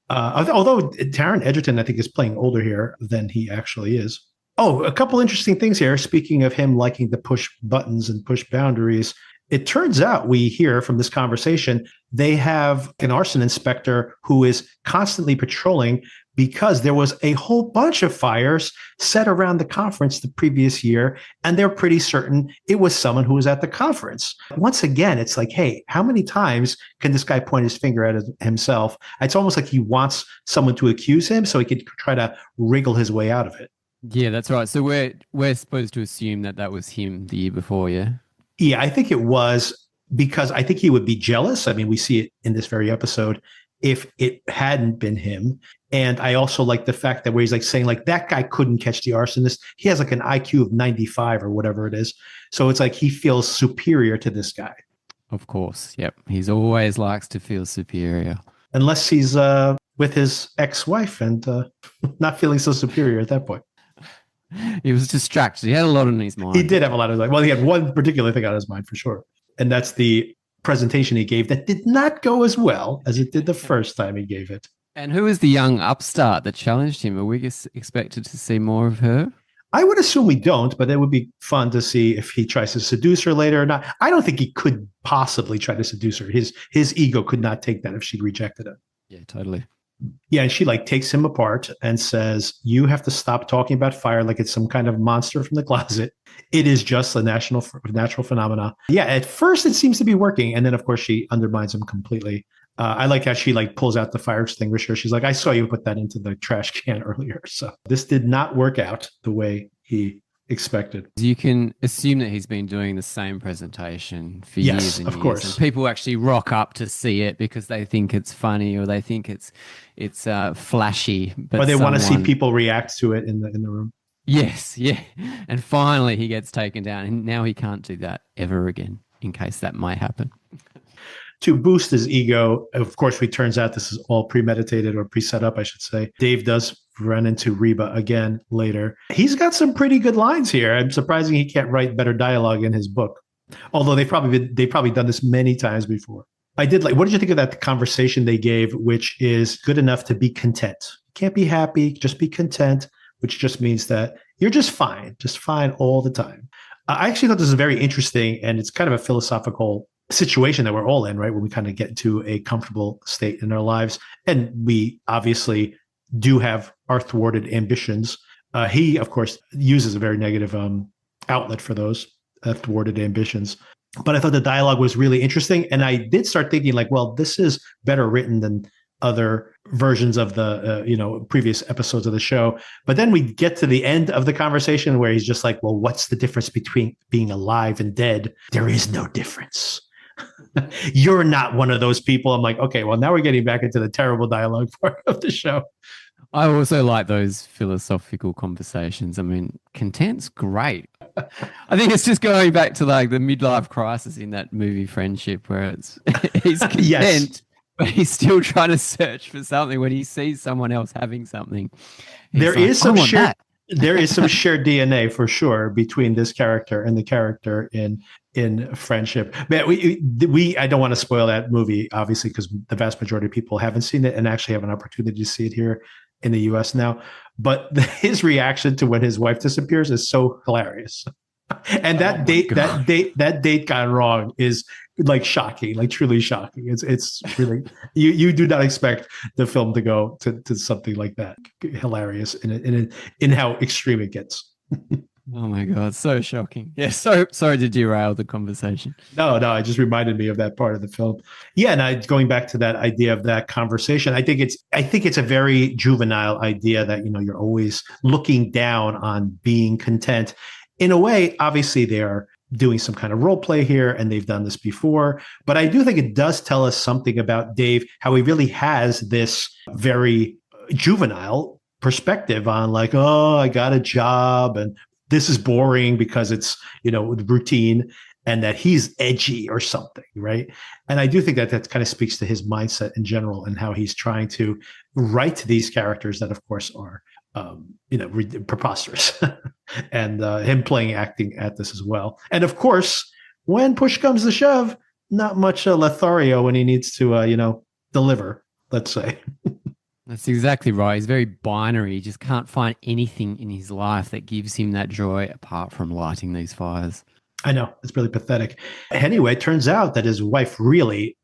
Although Taron Egerton, I think, is playing older here than he actually is. Oh, a couple interesting things here. Speaking of him liking to push buttons and push boundaries, it turns out we hear from this conversation, they have an arson inspector who is constantly patrolling because there was a whole bunch of fires set around the conference the previous year, and they're pretty certain it was someone who was at the conference. Once again, it's like, hey, how many times can this guy point his finger at himself? It's almost like he wants someone to accuse him so he could try to wriggle his way out of it. Yeah, that's right. So we're supposed to assume that was him the year before, yeah? Yeah, I think it was because I think he would be jealous. I mean, we see it in this very episode if it hadn't been him. And I also like the fact that where he's like saying like that guy couldn't catch the arsonist. He has like an IQ of 95 or whatever it is. So it's like he feels superior to this guy. Of course. Yep. He's always likes to feel superior. Unless he's with his ex-wife and not feeling so superior at that point. He was distracted. He had a lot on his mind. He did have a lot of like, well, he had one particular thing on his mind for sure. And that's the presentation he gave that did not go as well as it did the first time he gave it. And who is the young upstart that challenged him? Are we expected to see more of her? I would assume we don't, but it would be fun to see if he tries to seduce her later or not. I don't think he could possibly try to seduce her. His ego could not take that if she rejected him. Yeah, totally. Yeah, and she like takes him apart and says, "You have to stop talking about fire like it's some kind of monster from the closet. It is just a natural phenomena." Yeah, at first it seems to be working, and then of course she undermines him completely. I like how she like pulls out the fire extinguisher. She's like, "I saw you put that into the trash can earlier." So this did not work out the way he expected. You can assume that he's been doing the same presentation for years and of years. course. And people actually rock up to see it because they think it's funny or they think it's flashy. But or they want to see people react to it in the room. Yes, yeah. And finally he gets taken down. And now he can't do that ever again in case that might happen. To boost his ego, of course, it turns out this is all premeditated or pre-set up, I should say. Dave does run into Reba again later. He's got some pretty good lines here. I'm surprised he can't write better dialogue in his book. Although they've probably done this many times before. I did like, what did you think of that conversation they gave, which is good enough to be content? Can't be happy, just be content, which just means that you're just fine all the time. I actually thought this was very interesting, and it's kind of a philosophical situation that we're all in, right? When we kind of get to a comfortable state in our lives. And we obviously do have our thwarted ambitions. He, of course, uses a very negative outlet for those thwarted ambitions. But I thought the dialogue was really interesting. And I did start thinking like, well, this is better written than other versions of the, previous episodes of the show. But then we get to the end of the conversation where he's just like, well, what's the difference between being alive and dead? There is no difference. You're not one of those people. I'm like, okay, well, now we're getting back into the terrible dialogue part of the show. I also like those philosophical conversations. I mean, content's great. I think it's just going back to like the midlife crisis in that movie Friendship, where he's content, yes, but he's still trying to search for something when he sees someone else having something. There is some shared DNA for sure between this character and the character in Friendship. But I don't want to spoil that movie, obviously, because the vast majority of people haven't seen it and actually have an opportunity to see it here in the US now. But his reaction to when his wife disappears is so hilarious. And that date gone wrong is like shocking, like truly shocking. It's really, you do not expect the film to go to something like that. Hilarious in how extreme it gets. Oh my God, so shocking. Yeah, so sorry to derail the conversation. No, it just reminded me of that part of the film. Yeah, and going back to that idea of that conversation, I think it's a very juvenile idea that, you're always looking down on being content. In a way, obviously they are doing some kind of role play here and they've done this before, but I do think it does tell us something about Dave, how he really has this very juvenile perspective on like, oh, I got a job and this is boring because it's, routine, and that he's edgy or something, right? And I do think that kind of speaks to his mindset in general and how he's trying to write these characters that, of course, are, preposterous, and him acting at this as well. And of course, when push comes to shove, not much Lothario when he needs to, deliver, let's say. That's exactly right. He's very binary. He just can't find anything in his life that gives him that joy apart from lighting these fires. I know. It's really pathetic. Anyway, it turns out that his wife really,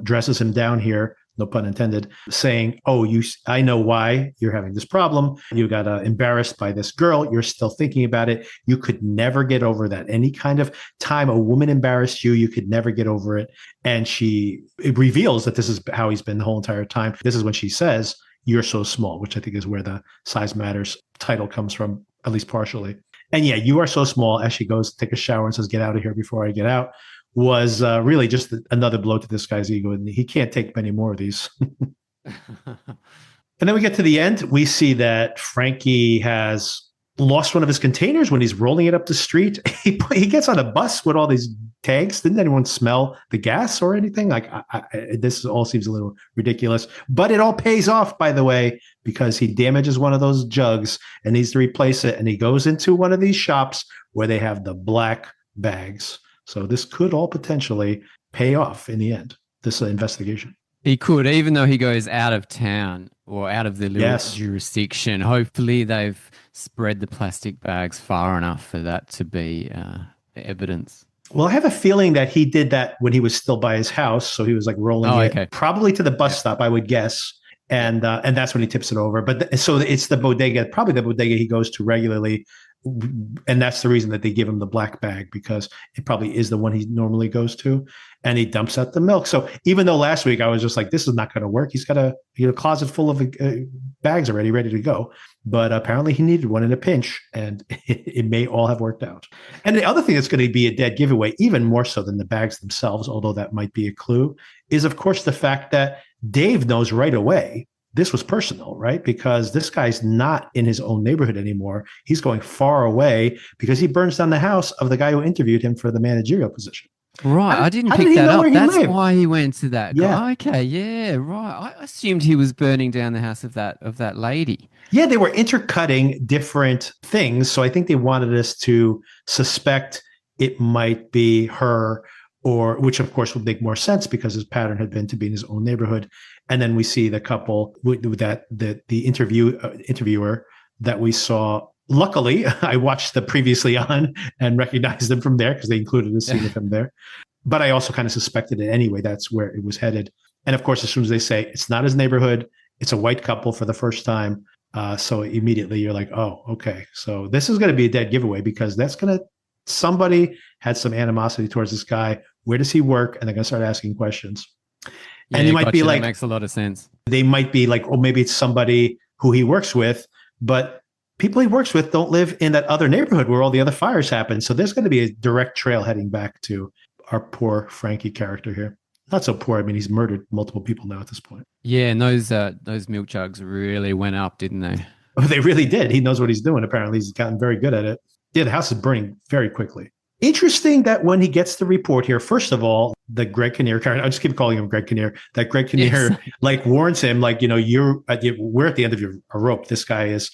dresses him down here, no pun intended, saying, oh, I know why you're having this problem. You got embarrassed by this girl. You're still thinking about it. You could never get over that. Any kind of time a woman embarrassed you, you could never get over it. And it reveals that this is how he's been the whole entire time. This is when she says, you're so small, which I think is where the Size Matters title comes from, at least partially. And yeah, you are so small, as she goes to take a shower and says, get out of here before I get out, was really just another blow to this guy's ego. And he can't take many more of these. And then we get to the end. We see that Frankie has lost one of his containers when he's rolling it up the street. He gets on a bus with all these tags. Didn't anyone smell the gas or anything? Like this all seems a little ridiculous, but it all pays off, by the way, because he damages one of those jugs and needs to replace it. And he goes into one of these shops where they have the black bags. So this could all potentially pay off in the end, this investigation. He could, even though he goes out of town or out of the little jurisdiction. Hopefully they've spread the plastic bags far enough for that to be evidence. Well, I have a feeling that he did that when he was still by his house. So he was like rolling it probably to the bus stop, I would guess. And that's when he tips it over. But so it's the bodega, probably the bodega he goes to regularly. And that's the reason that they give him the black bag, because it probably is the one he normally goes to, and he dumps out the milk. So even though last week I was just like, this is not going to work. He's got a closet full of bags already ready to go. But apparently he needed one in a pinch, and it may all have worked out. And the other thing that's going to be a dead giveaway, even more so than the bags themselves, although that might be a clue, is of course the fact that Dave knows right away this was personal, right? Because this guy's not in his own neighborhood anymore. He's going far away because he burns down the house of the guy who interviewed him for the managerial position. Right. I didn't pick that up. That's why he went to that guy. Okay. Yeah. Right. I assumed he was burning down the house of that lady. Yeah. They were intercutting different things. So I think they wanted us to suspect it might be her, or which of course would make more sense because his pattern had been to be in his own neighborhood. And then we see the couple with that the interviewer that we saw. Luckily, I watched the previously on and recognized them from there because they included a scene of him there. But I also kind of suspected it anyway. That's where it was headed. And of course, as soon as they say it's not his neighborhood, it's a white couple for the first time. So immediately you're like, oh, okay. So this is going to be a dead giveaway because somebody had some animosity towards this guy. Where does he work? And they're going to start asking questions. Yeah, and you might be like, that makes a lot of sense. They might be like, oh, maybe it's somebody who he works with, but people he works with don't live in that other neighborhood where all the other fires happen. So there's going to be a direct trail heading back to our poor Frankie character here. Not so poor. I mean, he's murdered multiple people now at this point. Yeah, and those milk jugs really went up, didn't they? Oh, they really did. He knows what he's doing. Apparently, he's gotten very good at it. Yeah, the house is burning very quickly. Interesting that when he gets the report here, first of all, the Greg Kinnear character, I just keep calling him Greg Kinnear, that Greg Kinnear warns him, we're at the end of your rope. This guy is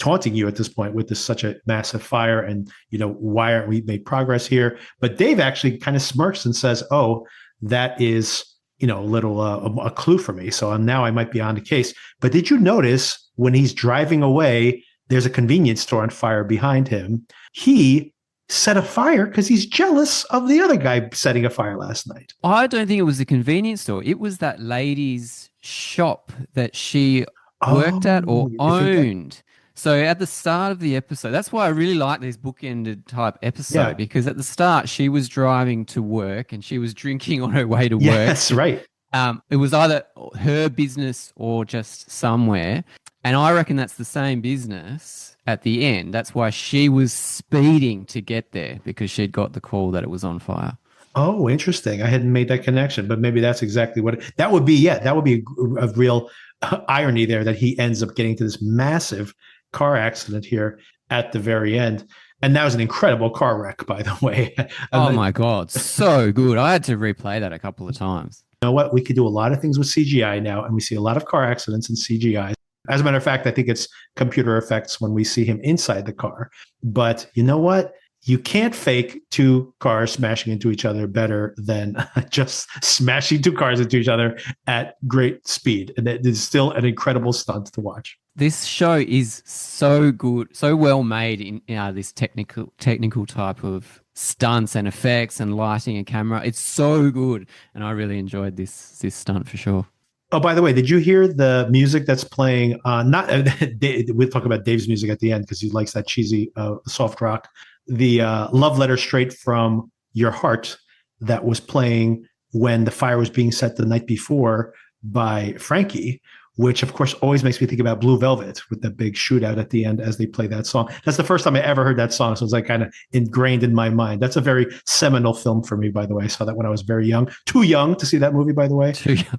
taunting you at this point with such a massive fire. And, why aren't we made progress here? But Dave actually kind of smirks and says, oh, that is, a clue for me. So now I might be on the case. But did you notice when he's driving away, there's a convenience store on fire behind him? He set a fire because he's jealous of the other guy setting a fire last night. I don't think it was a convenience store. It was that lady's shop that she worked at or owned. So at the start of the episode, that's why I really like these bookended type episode, because at the start she was driving to work and she was drinking on her way to work. That's right. It was either her business or just somewhere. And I reckon that's the same business at the end. That's why she was speeding to get there, because she'd got the call that it was on fire. Oh, interesting. I hadn't made that connection, but maybe that's exactly what that would be. Yeah, that would be a real irony there, that he ends up getting to this massive car accident here at the very end. And that was an incredible car wreck, by the way. Oh my God. So good. I had to replay that a couple of times. You know what? We could do a lot of things with CGI now, and we see a lot of car accidents in CGI. As a matter of fact, I think it's computer effects when we see him inside the car. But you know what? You can't fake two cars smashing into each other better than just smashing two cars into each other at great speed. And it is still an incredible stunt to watch. This show is so good, so well made in this technical type of stunts and effects and lighting and camera. It's so good. And I really enjoyed this stunt for sure. Oh, by the way, did you hear the music that's playing? We'll talk about Dave's music at the end because he likes that cheesy soft rock. The love letter straight from your heart that was playing when the fire was being set the night before by Frankie which of course always makes me think about Blue Velvet with the big shootout at the end as they play that song. That's the first time I ever heard that song. So it's like kind of ingrained in my mind. That's a very seminal film for me, by the way. I saw that when I was very young, too young to see that movie, by the way.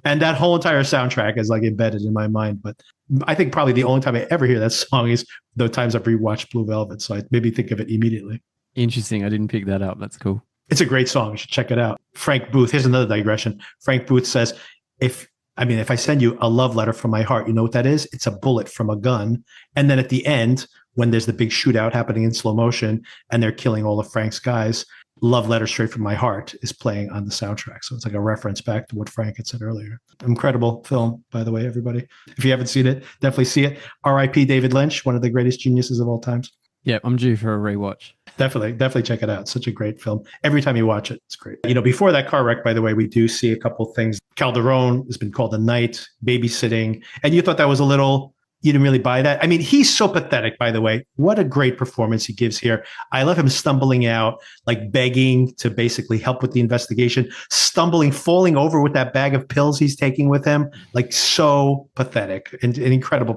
And that whole entire soundtrack is like embedded in my mind. But I think probably the only time I ever hear that song is the times I've rewatched Blue Velvet. So I maybe think of it immediately. Interesting. I didn't pick that up. That's cool. It's a great song. You should check it out. Frank Booth. Here's another digression. Frank Booth says, if I send you a love letter from my heart, you know what that is? It's a bullet from a gun. And then at the end, when there's the big shootout happening in slow motion and they're killing all of Frank's guys, Love Letter Straight from My Heart is playing on the soundtrack. So it's like a reference back to what Frank had said earlier. Incredible film, by the way, everybody. If you haven't seen it, definitely see it. R.I.P. David Lynch, one of the greatest geniuses of all times. Yeah, I'm due for a rewatch. Definitely check it out. Such a great film. Every time you watch it, it's great. Before that car wreck, by the way, we do see a couple things. Calderon has been called a knight, babysitting. And you thought that was you didn't really buy that. I mean, he's so pathetic, by the way. What a great performance he gives here. I love him stumbling out, like begging to basically help with the investigation, falling over with that bag of pills he's taking with him. Like so pathetic. An incredible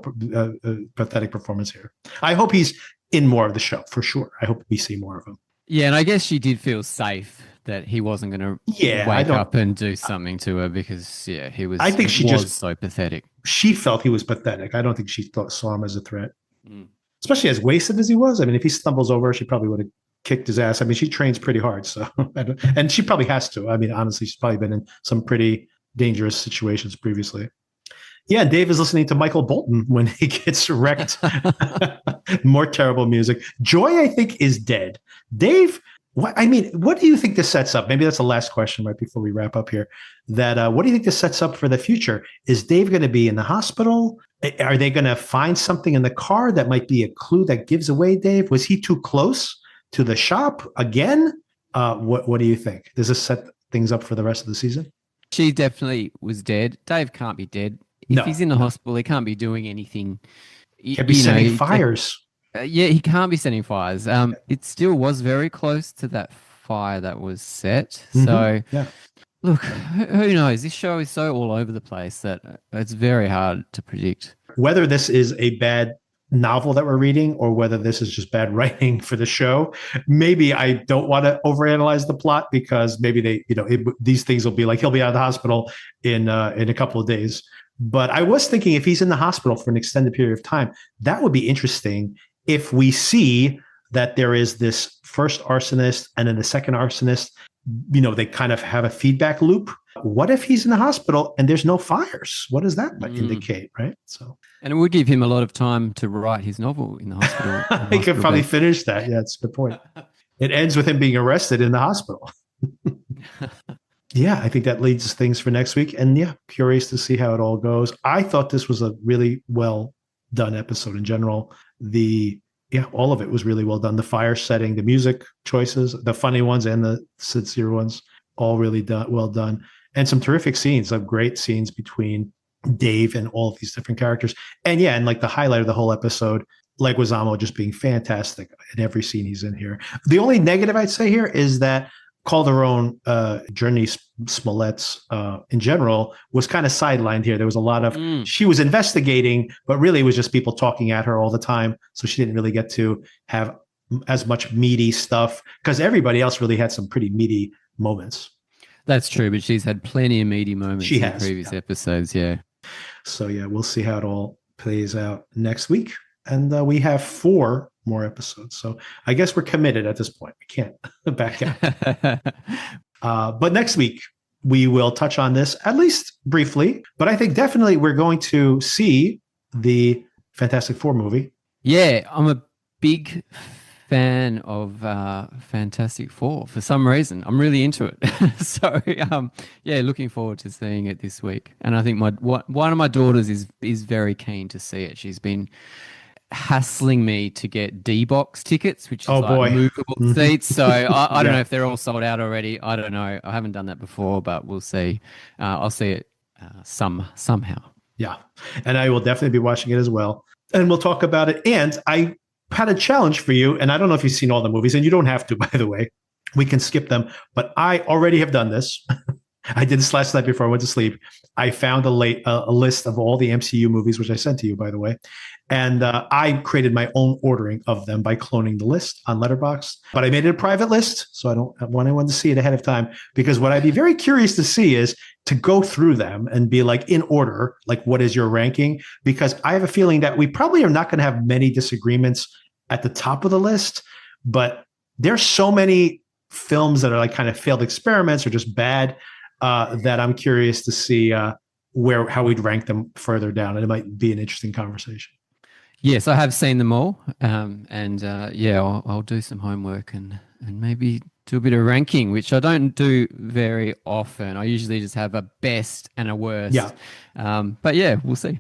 pathetic performance here. I hope he's in more of the show for sure. I hope we see more of him. Yeah, and I guess she did feel safe that he wasn't going to wake up and do something to her because he was. I think she was so pathetic. She felt he was pathetic. I don't think she saw him as a threat, especially as wasted as he was. I mean, if he stumbles over, she probably would have kicked his ass. I mean, she trains pretty hard, so and she probably has to. I mean, honestly, she's probably been in some pretty dangerous situations previously. Yeah, Dave is listening to Michael Bolton when he gets wrecked. More terrible music. Joy, I think, is dead. Dave, what do you think this sets up? Maybe that's the last question right before we wrap up here. What do you think this sets up for the future? Is Dave going to be in the hospital? Are they going to find something in the car that might be a clue that gives away Dave? Was he too close to the shop again? What do you think? Does this set things up for the rest of the season? She definitely was dead. Dave can't be dead. If he's in the hospital, he can't be doing anything. He can't be setting fires. He can't be setting fires. It still was very close to that fire that was set. So, look, who knows? This show is so all over the place that it's very hard to predict. Whether this is a bad novel that we're reading or whether this is just bad writing for the show, maybe I don't want to overanalyze the plot because maybe these things will be like he'll be out of the hospital in a couple of days. But I was thinking if he's in the hospital for an extended period of time, that would be interesting if we see that there is this first arsonist and then the second arsonist, they kind of have a feedback loop. What if he's in the hospital and there's no fires? What does that indicate, right? So, and it would give him a lot of time to write his novel in the hospital. He could probably finish that. Yeah, that's a good point. It ends with him being arrested in the hospital. Yeah, I think that leads things for next week. And curious to see how it all goes. I thought this was a really well done episode in general. All of it was really well done. The fire setting, the music choices, the funny ones and the sincere ones, all really well done. And some terrific scenes, some great scenes between Dave and all of these different characters. And like the highlight of the whole episode, Leguizamo just being fantastic in every scene he's in here. The only negative I'd say here is that Calderon, Journey Smollett's in general was kind of sidelined here. There was a lot of, she was investigating, but really it was just people talking at her all the time. So she didn't really get to have as much meaty stuff because everybody else really had some pretty meaty moments. That's true, but she's had plenty of meaty moments in previous episodes, So we'll see how it all plays out next week. And we have 4 more episodes. So I guess we're committed at this point. We can't back out. But next week, we will touch on this, at least briefly. But I think definitely we're going to see the Fantastic Four movie. Yeah, I'm a big fan of Fantastic Four for some reason. I'm really into it. So, looking forward to seeing it this week. And I think one of my daughters is very keen to see it. She's been hassling me to get D-box tickets, which is movable seats. So I don't know if they're all sold out already. I don't know. I haven't done that before, but we'll see. I'll see it somehow. Yeah. And I will definitely be watching it as well. And we'll talk about it. And I had a challenge for you. And I don't know if you've seen all the movies, and you don't have to, by the way. We can skip them. But I already have done this. I did this last night before I went to sleep. I found a list of all the MCU movies, which I sent to you, by the way. And I created my own ordering of them by cloning the list on Letterboxd. But I made it a private list, so I don't want anyone to see it ahead of time. Because what I'd be very curious to see is to go through them and be like in order, like what is your ranking? Because I have a feeling that we probably are not going to have many disagreements at the top of the list. But there's so many films that are like kind of failed experiments or just bad that I'm curious to see how we'd rank them further down. And it might be an interesting conversation. Yes, I have seen them all, and I'll do some homework and maybe do a bit of ranking, which I don't do very often. I usually just have a best and a worst. Yeah. But yeah, we'll see.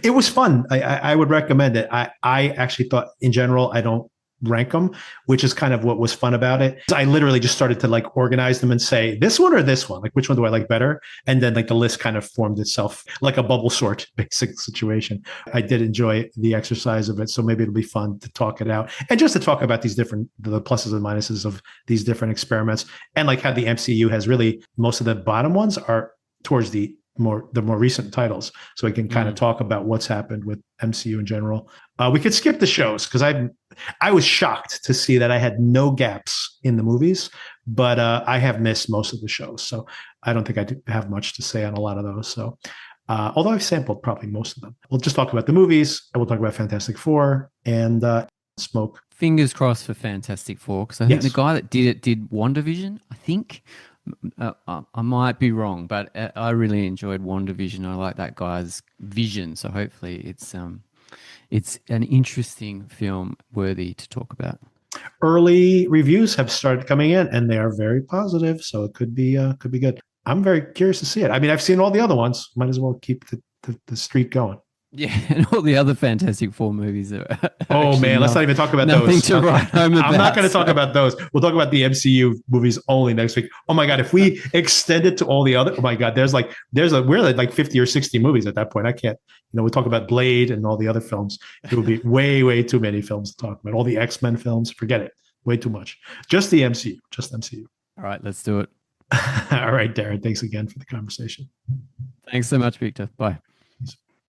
It was fun. I would recommend it. I actually thought in general I don't rank them, which is kind of what was fun about it. I literally just started to like organize them and say this one or this one, like which one do I like better? And then like the list kind of formed itself like a bubble sort basic situation. I did enjoy the exercise of it. So maybe it'll be fun to talk it out and just to talk about the pluses and minuses of these different experiments and like how the MCU has really most of the bottom ones are towards the more recent titles, so we can kind of talk about what's happened with MCU in general. We could skip the shows because I was shocked to see that I had no gaps in the movies, but I have missed most of the shows, so I don't think I have much to say on a lot of those. So although I've sampled probably most of them, we'll just talk about the movies and we'll talk about Fantastic Four and Smoke. Fingers crossed for Fantastic Four, because I think the guy that did WandaVision, I think. I might be wrong, but I really enjoyed WandaVision. I like that guy's vision, so hopefully it's an interesting film worthy to talk about. Early reviews have started coming in, and they are very positive, so it could be good. I'm very curious to see it. I mean, I've seen all the other ones. Might as well keep the streak going. Yeah, and all the other Fantastic Four movies. Oh man, let's not even talk about nothing those. To write home about, I'm not going to talk about those. We'll talk about the MCU movies only next week. Oh my god, if we extend it to all the other, oh my god, we're like 50 or 60 movies at that point. I can't. We talk about Blade and all the other films. It would be way too many films to talk about. All the X-Men films, forget it. Way too much. Just the MCU. Just MCU. All right, let's do it. All right, Darren. Thanks again for the conversation. Thanks so much, Victor. Bye.